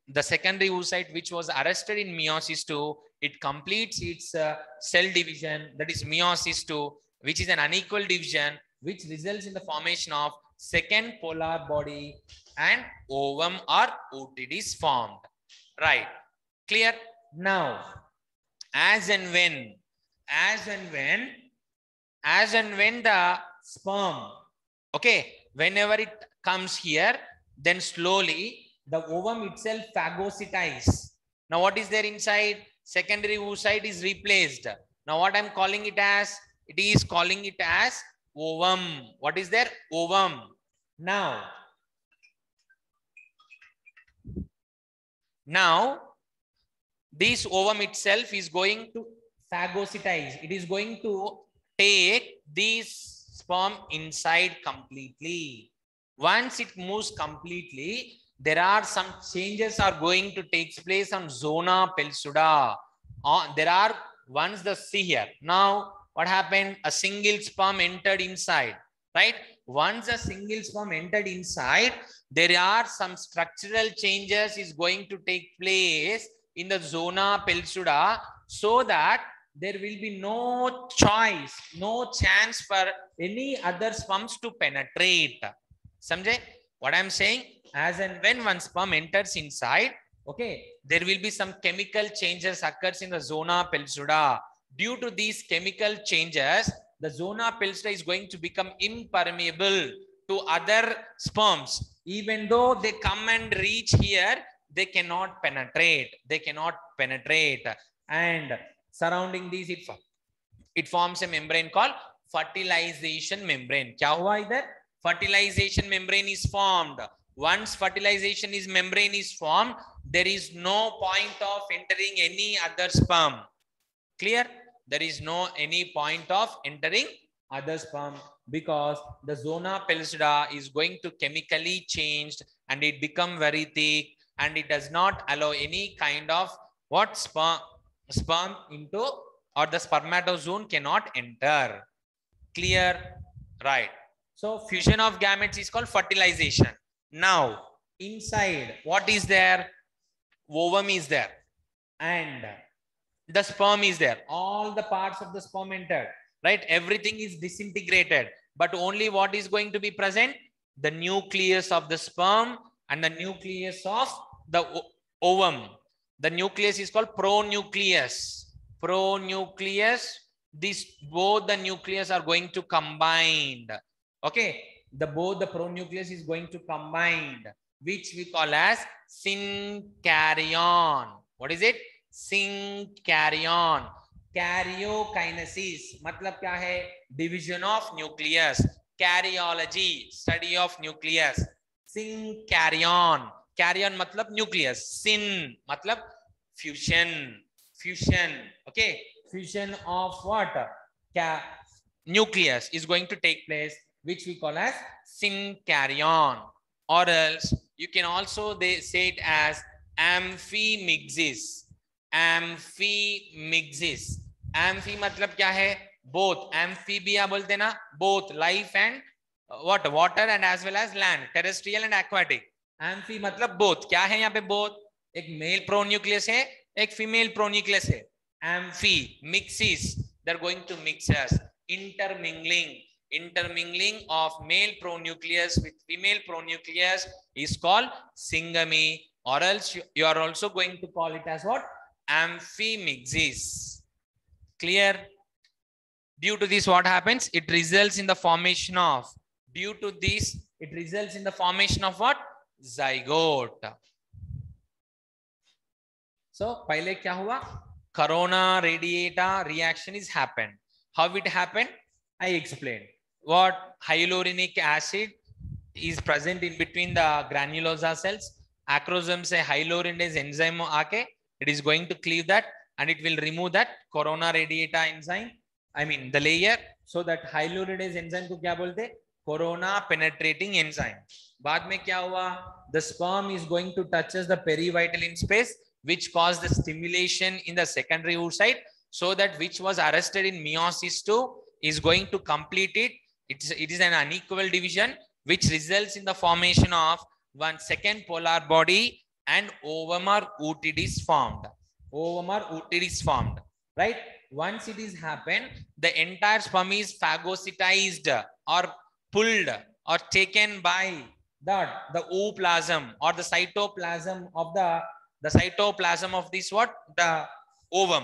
the secondary oocyte which was arrested in meiosis 2, it completes its cell division, that is meiosis 2, which is an unequal division, which results in the formation of second polar body and ovum or oocyte is formed. Right? Clear? Now, as and when the sperm, okay, whenever it comes here, then slowly the ovum itself phagocytizes. Now what is there inside? Secondary oocyte is replaced. Now what I'm calling it as? It is calling it as ovum. What is there? Ovum. Now this ovum itself is going to phagocytize. It is going to take this sperm inside completely. Once it moves completely, there are some changes are going to take place on zona pellucida. There are, once the, see here, now what happened? A single sperm entered inside, right? Once a single sperm entered inside, there are some structural changes is going to take place in the zona pellucida, so that there will be no choice, no chance for any other sperms to penetrate. Samjhe what I'm saying? As and when one sperm enters inside, okay, there will be some chemical changes occurs in the zona pellucida. Due to these chemical changes, the zona pellucida is going to become impermeable to other sperms. Even though they come and reach here, they cannot penetrate. They cannot penetrate. And surrounding these, it forms a membrane called fertilization membrane. Kya hua idhar? Fertilization membrane is formed. Once fertilization membrane is formed, there is no point of entering any other sperm. Clear? There is no any point of entering other sperm, because the zona pellucida is going to chemically changed and it become very thick, and it does not allow any kind of what sperm into, or the spermatozoon cannot enter. Clear? Right. So fusion of gametes is called fertilization. Now inside what is there? Ovum is there and the sperm is there. All the parts of the sperm entered, right? Everything is disintegrated, but only what is going to be present? The nucleus of the sperm and the nucleus of the ovum. The nucleus is called pronucleus. Pronucleus. These both the nucleus are going to combine. Okay, both the pronucleus is going to combine, which we call as synkaryon. What is it? Synkaryon. Karyokinesis मतलब क्या है? Division of nucleus. Karyology, study of nucleus. Synkaryon. Karyon मतलब nucleus. Syn मतलब fusion. Fusion. Okay. Fusion of what? Nucleus is going to take place, which we call as synkaryon. Or else you can also say it as amphimixis. Amphimixis. Amphi मतलब क्या है? Both. Amphibia बोलते ना? Both life and what? Water and as well as land. Terrestrial and aquatic. Amphi मतलब both. क्या है यहाँ पे both? एक male pronucleus है, एक female pronucleus है. Amphimixis. They're going to mix us. Intermingling of male pronucleus with female pronucleus is called syngamy, or else you are also going to call it as what? Amphimixis. Clear? Due to this, what happens? It results in the formation of, what? Zygote. So, पहले क्या हुआ? Corona radiata reaction is happened. How it happened? I explained. What? Hyaluronic acid is present in between the granulosa cells. Acrosome से hyaluronidase enzyme आके, it is going to cleave that and it will remove that corona radiata enzyme. I mean the layer. So that hyaluronidase enzyme को क्या बोलते? Corona penetrating enzyme. बाद में क्या हुआ? The sperm is going to touches the perivital space, which caused the stimulation in the secondary oocyte, so that which was arrested in meiosis 2 is going to complete it It is an unequal division which results in the formation of one second polar body and ovum or oocyte is formed. Ovum or oocyte is formed, right? Once it is happened, the entire sperm is phagocytized or pulled or taken by the ooplasm or the cytoplasm of the cytoplasm of this what? The ovum.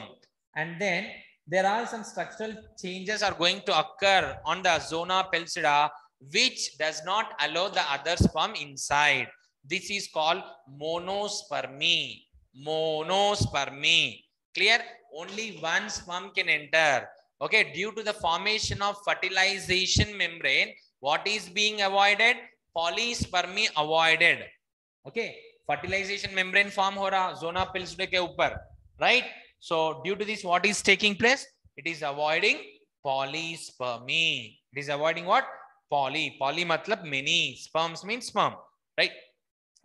And then there are some structural changes are going to occur on the zona pellucida which does not allow the other sperm inside. This is called monospermy. Monospermy. Clear? Only one sperm can enter. Okay, due to the formation of fertilization membrane, what is being avoided? Polyspermy avoided. Okay, fertilization membrane form हो रहा zona pellucida के ऊपर, right? So due to this, what is taking place? It is avoiding polyspermy. It is avoiding what? Poly. Poly matlab many. Sperms means sperm, right?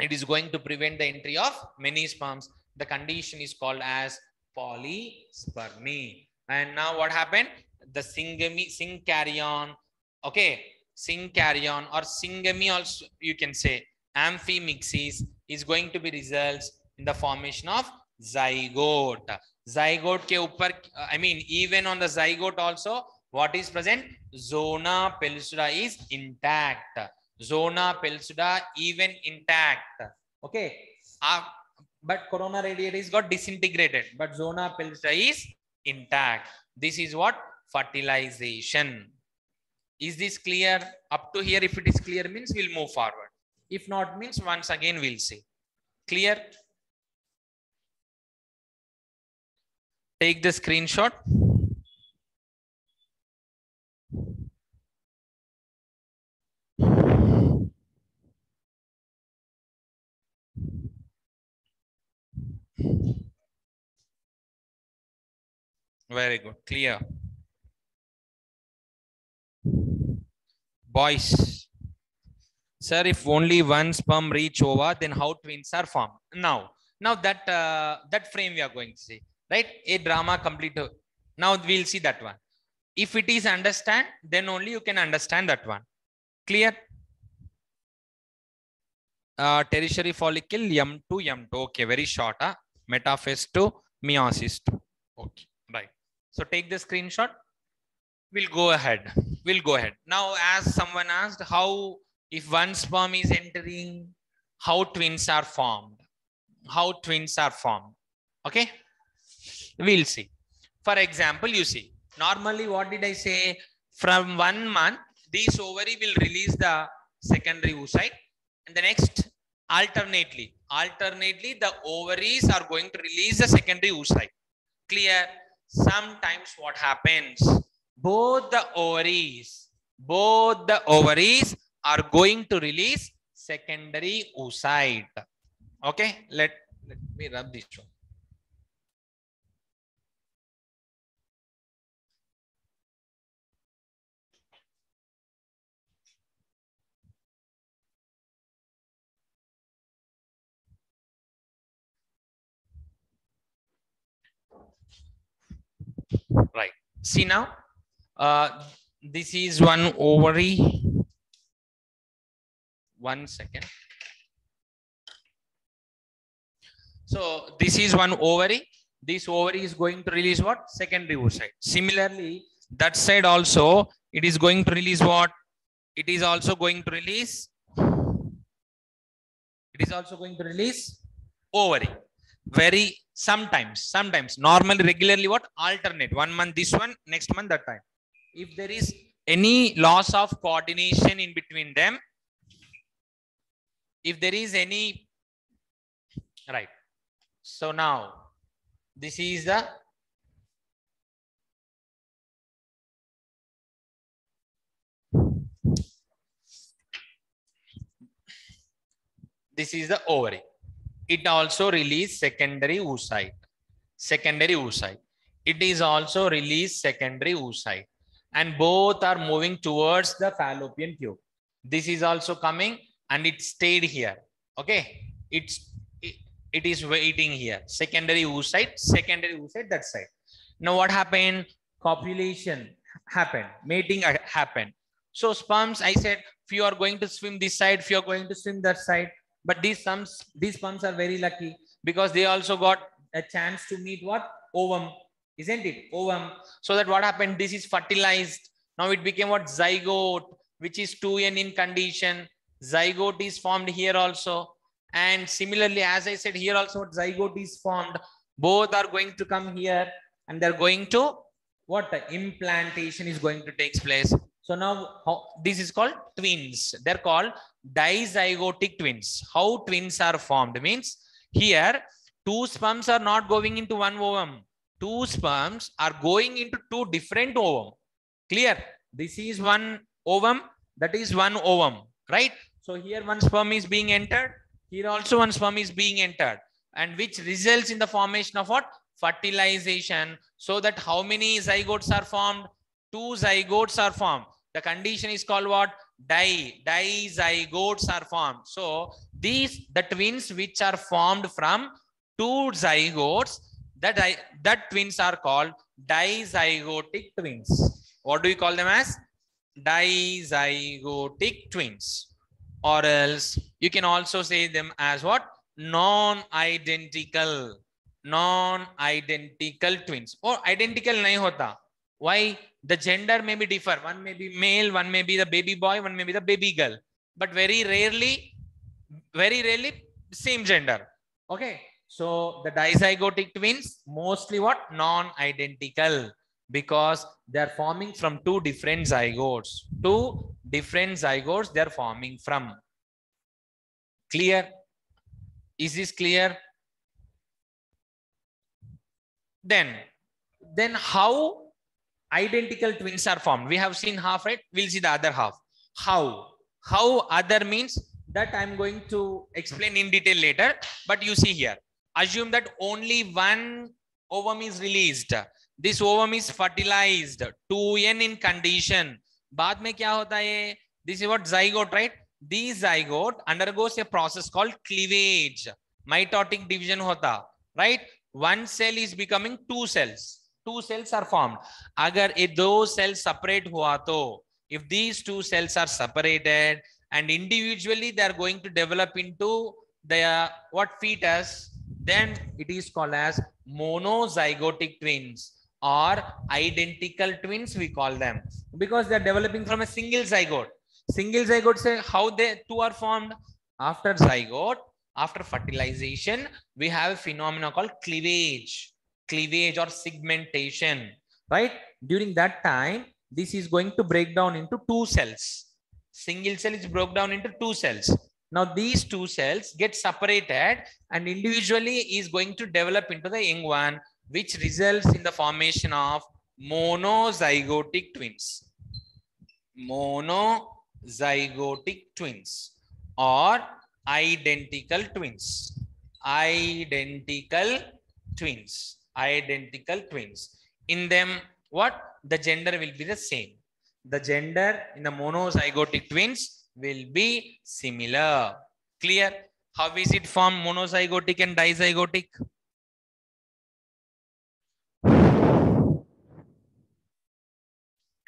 It is going to prevent the entry of many sperms. The condition is called as polyspermy. And now what happened? The syncaryon, okay, syncaryon or syngamy also you can say, amphimixis is going to be results in the formation of zygote. Zygote ke upar, I mean, even on the zygote also, what is present? Zona pellucida is intact. Zona pellucida even intact. Okay. But corona radiatis got disintegrated, but zona pellucida is intact. This is what? Fertilization. Is this clear? Up to here, if it is clear means we'll move forward. If not means once again we'll see. Clear? Take the screenshot. Very good. Clear. Boys. Sir, if only one sperm reach over, then how twins are formed? Now that frame we are going to see. Right? A drama complete. Now we'll see that one. If it is understand, then only you can understand that one. Clear? Tertiary follicle M2, M2. Okay, very short. Metaphase to meiosis 2. Okay, right. So take the screenshot. We'll go ahead. Now, as someone asked, how if one sperm is entering, how twins are formed? Okay. We'll see. For example, you see, normally what did I say? From 1 month, this ovary will release the secondary oocyte, and the next alternately the ovaries are going to release the secondary oocyte. Clear? Sometimes what happens? Both the ovaries are going to release secondary oocyte. Okay, let me rub this one. Right. See now, this is one ovary. 1 second. So this is one ovary. This ovary is going to release what? Secondary oocyte. Similarly, that side also, it is going to release what? It is also going to release ovary. Very sometimes, normally, regularly what? Alternate. 1 month this one, next month that time. If there is any loss of coordination in between them, if there is any, right. So now, this is the ovary. It also release secondary oocyte. It is also release secondary oocyte. And both are moving towards the fallopian tube. This is also coming and it stayed here. Okay. It is waiting here. Secondary oocyte that side. Now what happened? Copulation happened. Mating happened. So sperms, I said, few are going to swim this side, few are going to swim that side. But these sperms are very lucky because they also got a chance to meet what? Ovum, isn't it? Ovum. So that what happened? This is fertilized. Now it became what? Zygote, which is 2n in condition. Zygote is formed here also. And similarly, as I said, here also what? Zygote is formed. Both are going to come here and they're going to what? Implantation is going to take place. So now this is called twins. They're called dizygotic twins. How twins are formed means here two sperms are not going into one ovum. Two sperms are going into two different ovum. Clear? This is one ovum, that is one ovum, right? So here one sperm is being entered. Here also one sperm is being entered, and which results in the formation of what? Fertilization. So that how many zygotes are formed? Two zygotes are formed. The condition is called what? Dizygotes are formed. So these, the twins which are formed from two zygotes, that twins are called dizygotic twins. What do we call them as? Dizygotic twins. Or else you can also say them as what? Non-identical. Non-identical twins. Or identical nahi hota. Why? The gender may be differ. One may be male, one may be the baby boy, one may be the baby girl. But very rarely, same gender. Okay. So the dizygotic twins, mostly what? Non-identical, because they are forming from two different zygotes. Two different zygotes they are forming from. Clear? Is this clear? Then how identical twins are formed? We have seen half, right? We'll see the other half. How other means that I'm going to explain in detail later. But you see here, assume that only one ovum is released. This ovum is fertilized, 2n in condition. Baad mein kya hota hai? This is what? Zygote, right? This zygote undergoes a process called cleavage. Mitotic division hota, right? One cell is becoming two cells. Two cells are formed. Agar ye do cells separate hua to, if these two cells are separated and individually they are going to develop into the what? Fetus, then it is called as monozygotic twins or identical twins we call them, because they are developing from a single zygote. Single zygote, say how they two are formed? After zygote, after fertilization, we have a phenomenon called cleavage or segmentation, right? During that time, this is going to break down into two cells. Single cell is broke down into two cells. Now these two cells get separated and individually is going to develop into the young one, which results in the formation of monozygotic twins. Monozygotic twins or identical twins. Identical twins. In them, what? The gender will be the same. The gender in the monozygotic twins will be similar. Clear? How is it formed, monozygotic and dizygotic?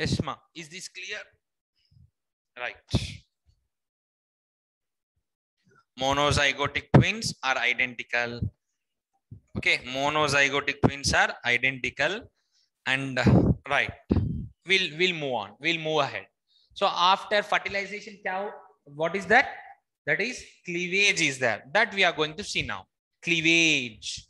Esma, is this clear? Right. Monozygotic twins are identical. Okay, monozygotic twins are identical, and right. We'll move on. We'll move ahead. So after fertilization, what is that? That is cleavage is there. That we are going to see now. Cleavage.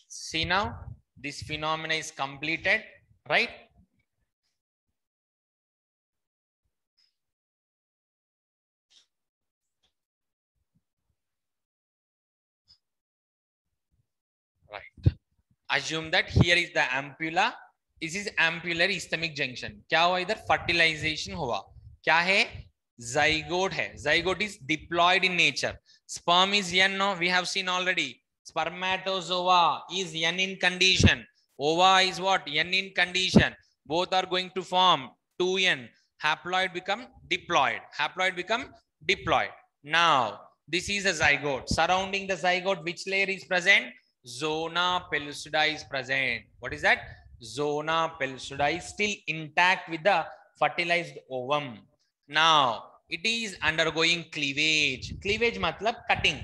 See now, this phenomena is completed, right? Right. Assume that here is the ampulla. This is ampullary isthmic junction. क्या हुआ इधर? Fertilization हुआ. क्या है? Zygote है. Zygote is diploid in nature. Sperm is N. No, we have seen already. Spermatozoa is N in condition. Ova is what? N in condition. Both are going to form 2N. Haploid become diploid. Haploid become diploid. Now, This is a zygote. Surrounding the zygote, which layer is present? Zona pellucida is present. What is that? Zona pellucida is still intact with the fertilized ovum. Now it is undergoing cleavage. Cleavage matlab cutting,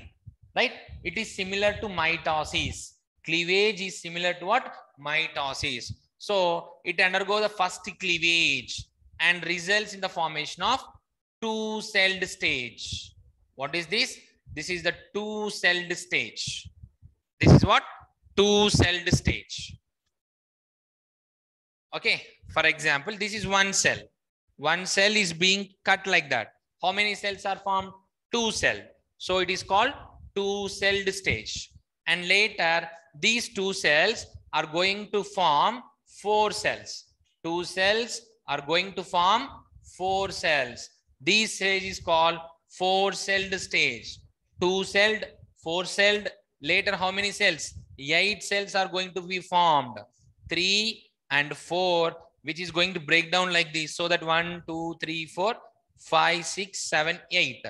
right? It is similar to mitosis. Cleavage is similar to what? Mitosis. So it undergoes the first cleavage and results in the formation of two-celled stage. What is this? This is the two-celled stage. This is what? Two-celled stage. Okay. For example, this is one cell. One cell is being cut like that. How many cells are formed? Two cells. So it is called two-celled stage. And later, these two cells are going to form four cells. Two cells are going to form four cells. This stage is called four-celled stage. Two-celled, four-celled. Later, how many cells? 8 cells are going to be formed. 3 and 4, which is going to break down like this. So that 1, 2, 3, 4, 5, 6, 7, 8.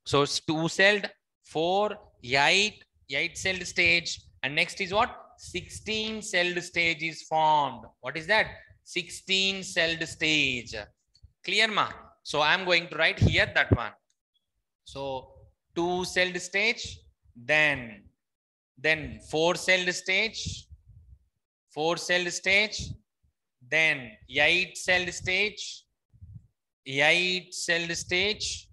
So it's two-celled, 4, 8, 8-celled stage. And next is what? 16-celled stage is formed. What is that? 16-celled stage. Clear, ma? So I'm going to write here that one. So two-celled stage, then four-celled stage, four-celled stage, then 8-celled stage, 8-celled stage,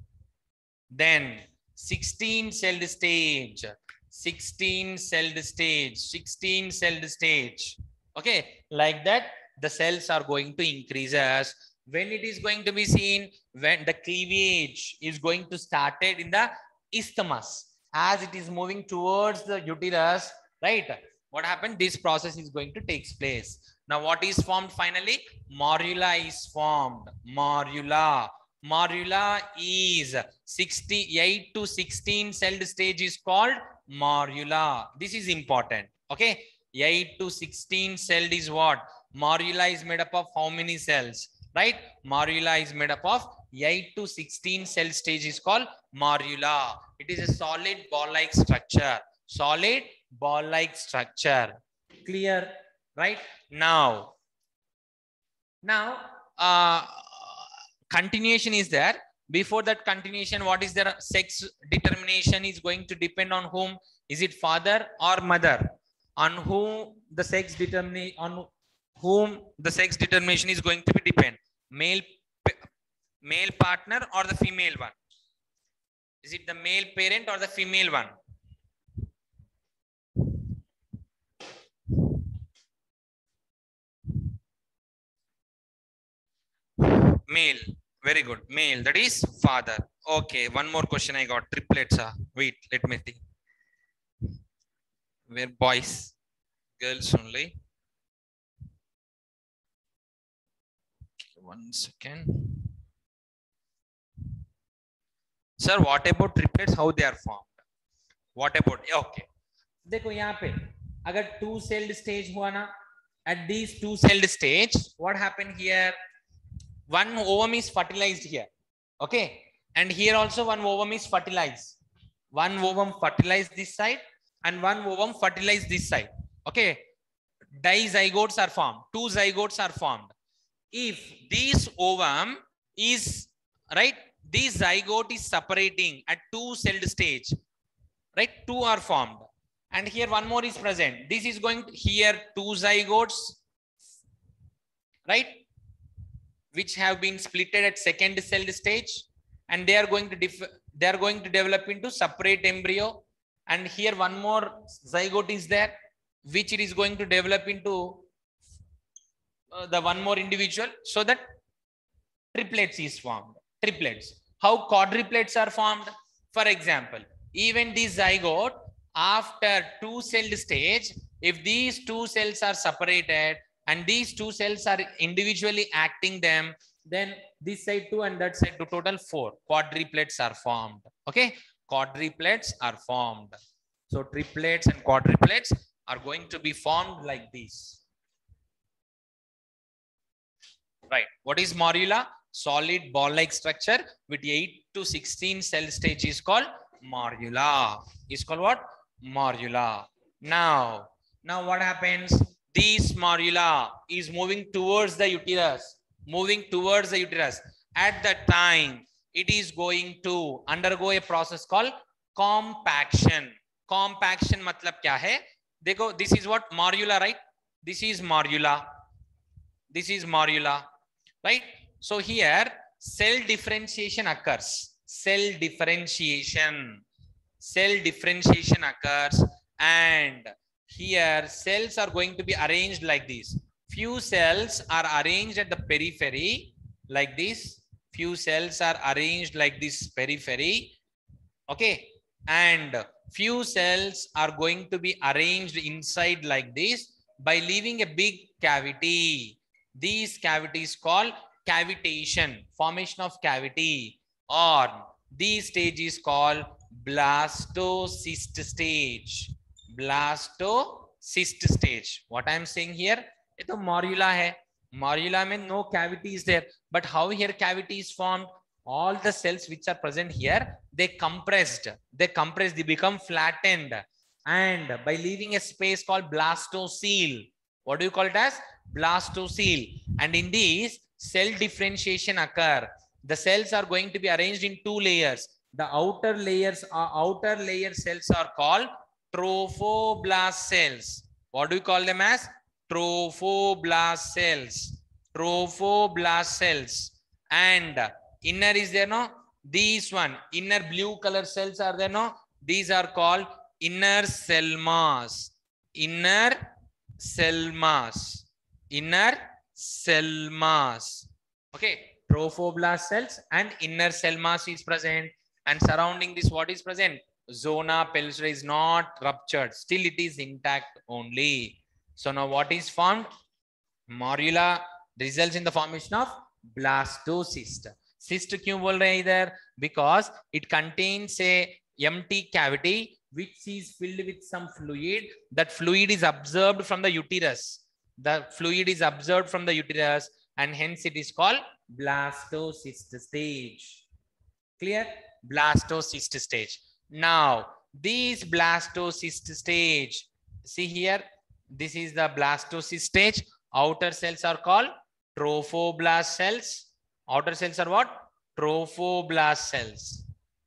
then 16-celled stage, 16-celled stage, 16-celled stage. Okay, like that, the cells are going to increase as when it is going to be seen when the cleavage is going to started in the isthmus as it is moving towards the uterus, right? What happened? This process is going to take place. Now, what is formed finally? Morula is formed. Morula. Morula is 8 to 16 celled stage is called morula. This is important. Okay. 8 to 16 celled is what? Morula is made up of how many cells? Right? Morula is made up of 8 to 16 cell stage is called morula. It is a solid ball-like structure. Solid ball-like structure. Clear? Right? Now, continuation is there. Before that continuation, what is their sex determination is going to depend on whom? Is it father or mother? On whom the sex determination is going to be depend? Male partner or the female one? Is it the male parent or the female one? Male. Very good. Male. That is father. Okay. One more question I got. Triplets. Wait. Let me think. Where boys, girls only. Okay, 1 second. Sir, what about triplets? How they are formed? What about? Okay. देखो यहाँ पे अगर two celled stage हुआ ना, at these two celled stage, what happened here? One ovum is fertilized here. Okay. And here also one ovum is fertilized. One ovum fertilized this side and one ovum fertilized this side. Okay. Dizygotes are formed. Two zygotes are formed. If this ovum is, right, this zygote is separating at two celled stage, right? Two are formed. And here one more is present. This is going to, here two zygotes, right? Which have been splitted at second celled stage, and they are going to develop into separate embryo. And here one more zygote is there, which it is going to develop into the one more individual, so that triplets is formed. Triplets. How quadruplets are formed? For example, even this zygote after two celled stage, if these two cells are separated and these two cells are individually acting them, then this side 2 and that side 2, total 4 quadruplets are formed. Okay, quadruplets are formed. So triplets and quadruplets are going to be formed like this. Right. What is morula? Solid ball-like structure with 8 to 16 cell stage is called morula. Is called what? Morula. Now what happens? This morula is moving towards the uterus. Moving towards the uterus. At that time, it is going to undergo a process called compaction. Compaction मतलब क्या है? देखो, this is what? Morula, right? This is morula. This is morula, right? So here cell differentiation occurs. Cell differentiation occurs, and here cells are going to be arranged like this. Few cells are arranged at the periphery like this. Few cells are arranged like this periphery. Okay. And few cells are going to be arranged inside like this by leaving a big cavity. These cavities called cavitation, formation of cavity, or this stage is called blastocyst stage. Blastocyst stage. What I am saying here, ये तो morula है. Morula में no cavity is there, but how here cavity is formed? All the cells which are present here, they compressed, they become flattened, and by leaving a space called blastocele. What do you call it as? Blastocele. And in these, cell differentiation occur. The cells are going to be arranged in two layers. The outer layer cells are called trophoblast cells. What do you call them as? Trophoblast cells. Trophoblast cells. And inner is there, no? These one, inner blue color cells are there, no? These are called inner cell mass. Inner cell mass. Inner cell mass. Okay. Trophoblast cells and inner cell mass is present. And surrounding this, what is present? Zona pellucida is not ruptured. Still it is intact only. So now what is formed? Morula results in the formation of blastocyst. Cyst क्यों बोल रहे हैं इधर? Because it contains a empty cavity which is filled with some fluid. That fluid is absorbed from the uterus. The fluid is absorbed from the uterus, and hence it is called blastocyst stage. Clear? Blastocyst stage. Now, this blastocyst stage, see here, this is the blastocyst stage. Outer cells are called trophoblast cells. Outer cells are what? Trophoblast cells.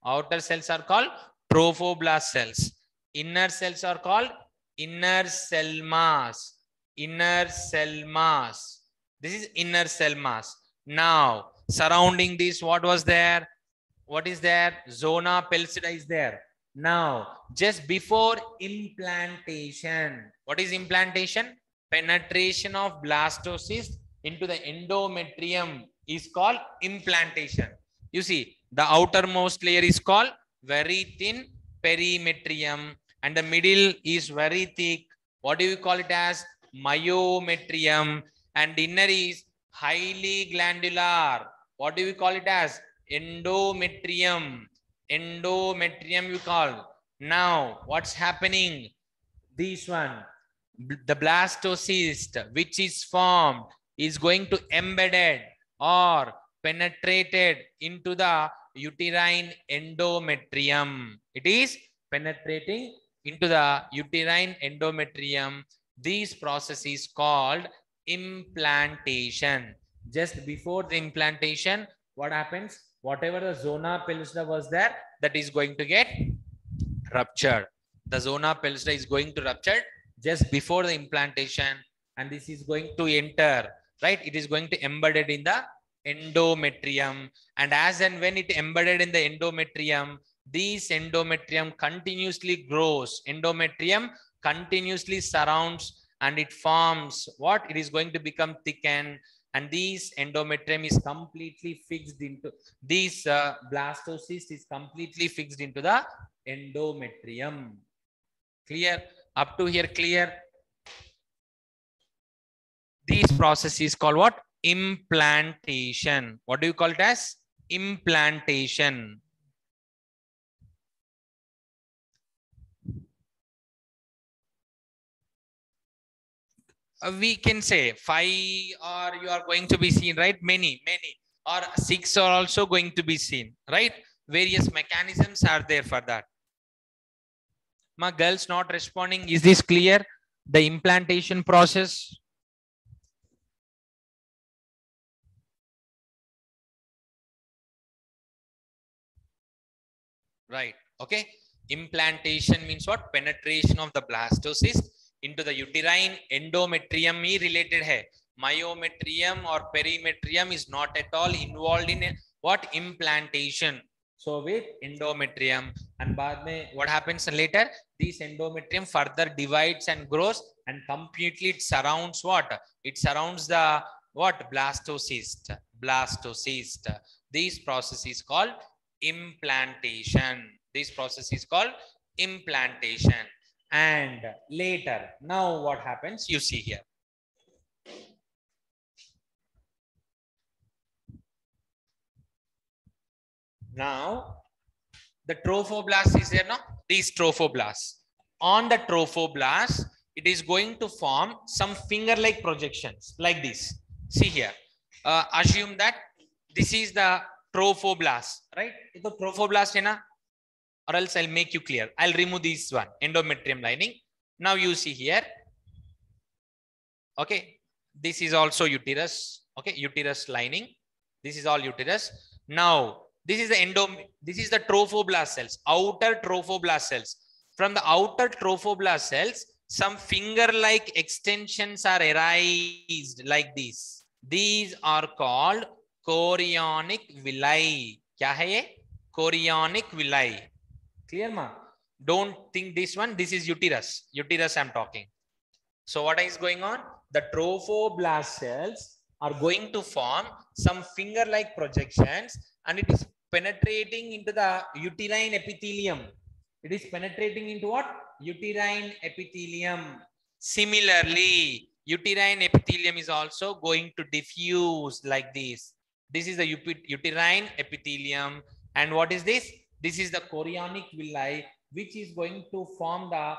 Outer cells are called trophoblast cells. Inner cells are called inner cell mass. Inner cell mass. This is inner cell mass. Now, surrounding this, what was there? What is there? Zona pellucida is there. Now, just before implantation, what is implantation? Penetration of blastocyst into the endometrium is called implantation. You see, the outermost layer is called very thin perimetrium, and the middle is very thick. What do you call it as? Myometrium. And inner is highly glandular. What do we call it as? Endometrium. Endometrium you call. Now, what's happening? This one, the blastocyst which is formed is going to embedded or penetrated into the uterine endometrium. It is penetrating into the uterine endometrium. This process is called implantation. Just before the implantation, what happens? Whatever the zona pellucida was there, that is going to get ruptured. The zona pellucida is going to rupture just before the implantation, and this is going to enter, right? It is going to embedded in the endometrium, and as and when it embedded in the endometrium, this endometrium continuously grows. Endometrium continuously surrounds, and it forms what? It is going to become thickened, and this endometrium is completely fixed into this blastocyst is completely fixed into the endometrium. Clear? Up to here, clear? This process is called what? Implantation. What do you call it as? Implantation. We can say 5, or you are going to be seen, right? Many, or 6 are also going to be seen, right? various mechanisms are there for that. My girls not responding. Is this clear? The implantation process. Right. Okay. Implantation means what? Penetration of the blastocyst into the uterine endometrium he related है. Myometrium or perimetrium is not at all involved in what? Implantation. So with endometrium, and बाद में what happens later? This endometrium further divides and grows and completely it surrounds what? It surrounds the what? Blastocyst. Blastocyst. This process is called implantation. This process is called implantation. And later, now what happens? You see here. Now, the trophoblast is there now. These trophoblasts. On the trophoblast, it is going to form some finger-like projections like this. See here. Assume that this is the trophoblast, right? The trophoblast है ना, or else I'll make you clear. I'll remove this one, endometrium lining. Now you see here. Okay, this is also uterus. Okay, uterus lining. This is all uterus. Now this is the trophoblast cells, outer trophoblast cells. From the outer trophoblast cells, some finger-like extensions are arised like this. These are called chorionic villi. क्या है ये? Chorionic villi. Clear ma? Don't think this one. This is uterus. Uterus I'm talking. So what is going on? The trophoblast cells are going to form some finger-like projections, and it is penetrating into the uterine epithelium. It is penetrating into what? Uterine epithelium. Similarly, uterine epithelium is also going to diffuse like this. This is the uterine epithelium. And what is this? This is the chorionic villi, which is going to form the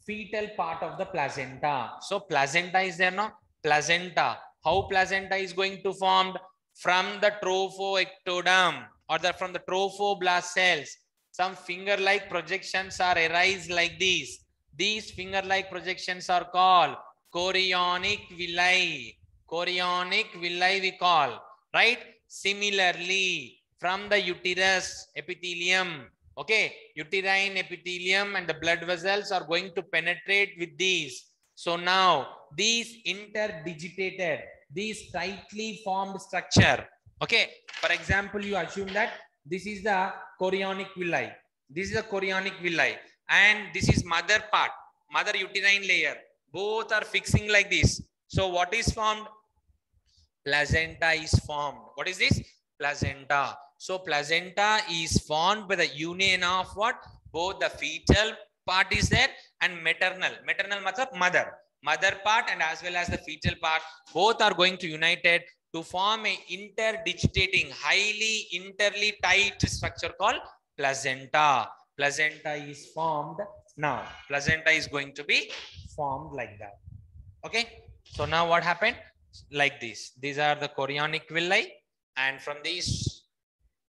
fetal part of the placenta. So placenta is there now. Placenta. How placenta is going to formed? From the trophoectoderm or from the trophoblast cells. Some finger-like projections are arise like these. These finger-like projections are called chorionic villi. Chorionic villi we call, right? Similarly, from the uterus epithelium, okay, uterine epithelium and the blood vessels are going to penetrate with these. So now these interdigitated, these tightly formed structure. Okay, for example, you assume that this is the chorionic villi. This is the chorionic villi, and this is mother part, mother uterine layer. Both are fixing like this. So what is formed? Placenta is formed. What is this? Placenta. So placenta is formed by the union of what? Both the fetal part is there and maternal. Maternal matlab mother. Mother part and as well as the fetal part. Both are going to united to form a interdigitating, highly interly tight structure called placenta. Placenta is formed now. Placenta is going to be formed like that. Okay. So now what happened? Like this. These are the chorionic villi, and from these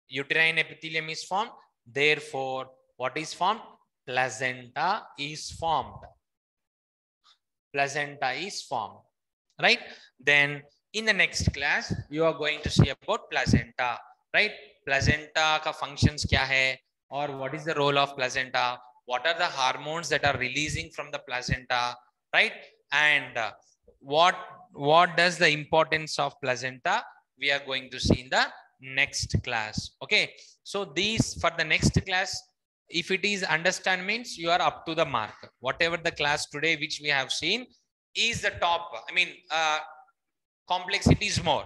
uterine epithelium is formed. Therefore, what is formed? Placenta is formed. Placenta is formed, right? Then in the next class, you are going to see about placenta, right? Placenta ka functions kya hai, or what is the role of placenta? What are the hormones that are releasing from the placenta, right? And what does the importance of placenta? We are going to see in the next class. Okay, so these for the next class, if it is understand means you are up to the mark. Whatever the class today which we have seen is the top. I mean, complexity is more.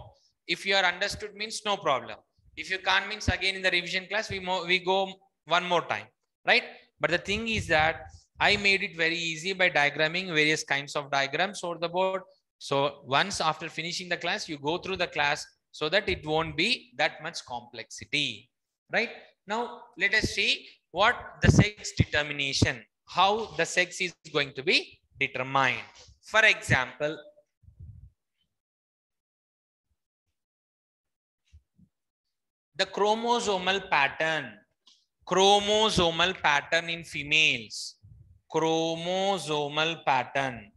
If you are understood means no problem. If you can't means again in the revision class we go one more time, right? But the thing is that I made it very easy by diagramming various kinds of diagrams over the board. So once after finishing the class, you go through the class so that it won't be that much complexity, right? Now let us see what the sex determination, how the sex is going to be determined. For example, the chromosomal pattern in females, chromosomal pattern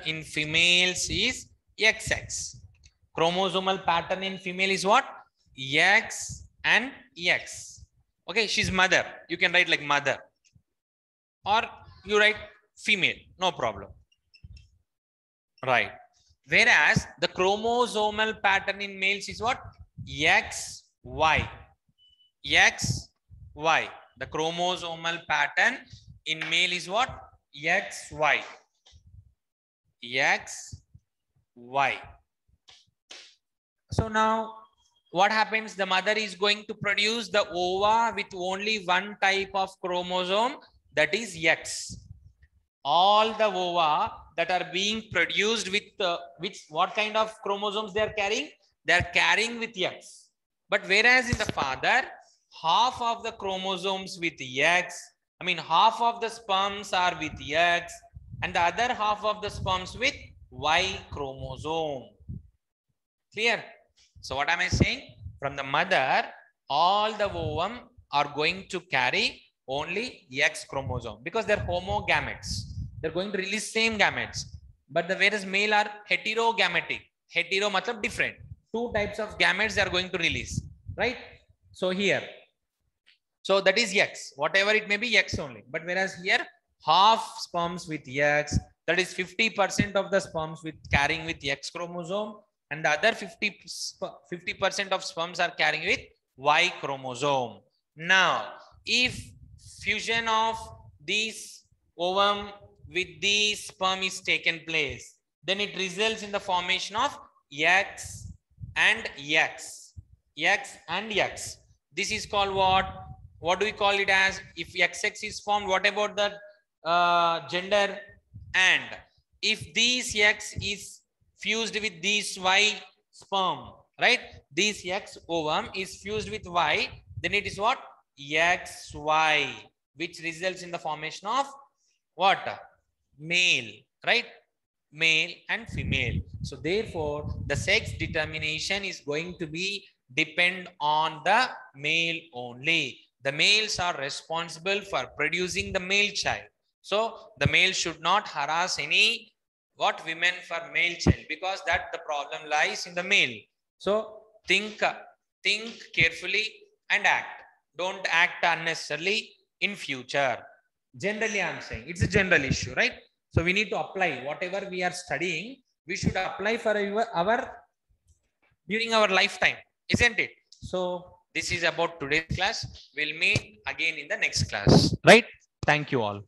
in females is XX. Chromosomal pattern in female is what? X and X. Okay, she's mother. You can write like mother, or you write female, no problem. Right. Whereas the chromosomal pattern in males is what? XY. XY. The chromosomal pattern in male is what? XY. XY. So now what happens? The mother is going to produce the ova with only one type of chromosome, that is X. All the ova that are being produced with what kind of chromosomes they are carrying? They are carrying with X. But whereas in the father, half of the chromosomes with X, half of the sperms are with X, and the other half of the sperms with Y chromosome. Clear? So what am I saying? From the mother, all the ovum are going to carry only X chromosome because they're homogametes. They're going to release same gametes. But the whereas male are heterogametic. Hetero matlab different. Two types of gametes they are going to release. Right? So here. So that is X. Whatever it may be, X only. But whereas here, half sperms with X, that is 50% of the sperms with carrying with X chromosome, and the other 50% of sperms are carrying with Y chromosome. Now, if fusion of these ovum with these sperm is taken place, then it results in the formation of X and X. X and X. This is called what? What do we call it as? If XX is formed, what about the gender? And if this X is fused with this Y sperm, right? This X ovum is fused with Y, then it is what? XY, which results in the formation of what? Male, right? Male and female. So therefore, the sex determination is going to be depend on the male only. The males are responsible for producing the male child. So the male should not harass any women for male child, because that the problem lies in the male. So think carefully and act. Don't act unnecessarily in future. Generally, I'm saying it's a general issue, right? So we need to apply whatever we are studying. We should apply for during our lifetime, isn't it? So this is about today's class. We'll meet again in the next class, right? Thank you all.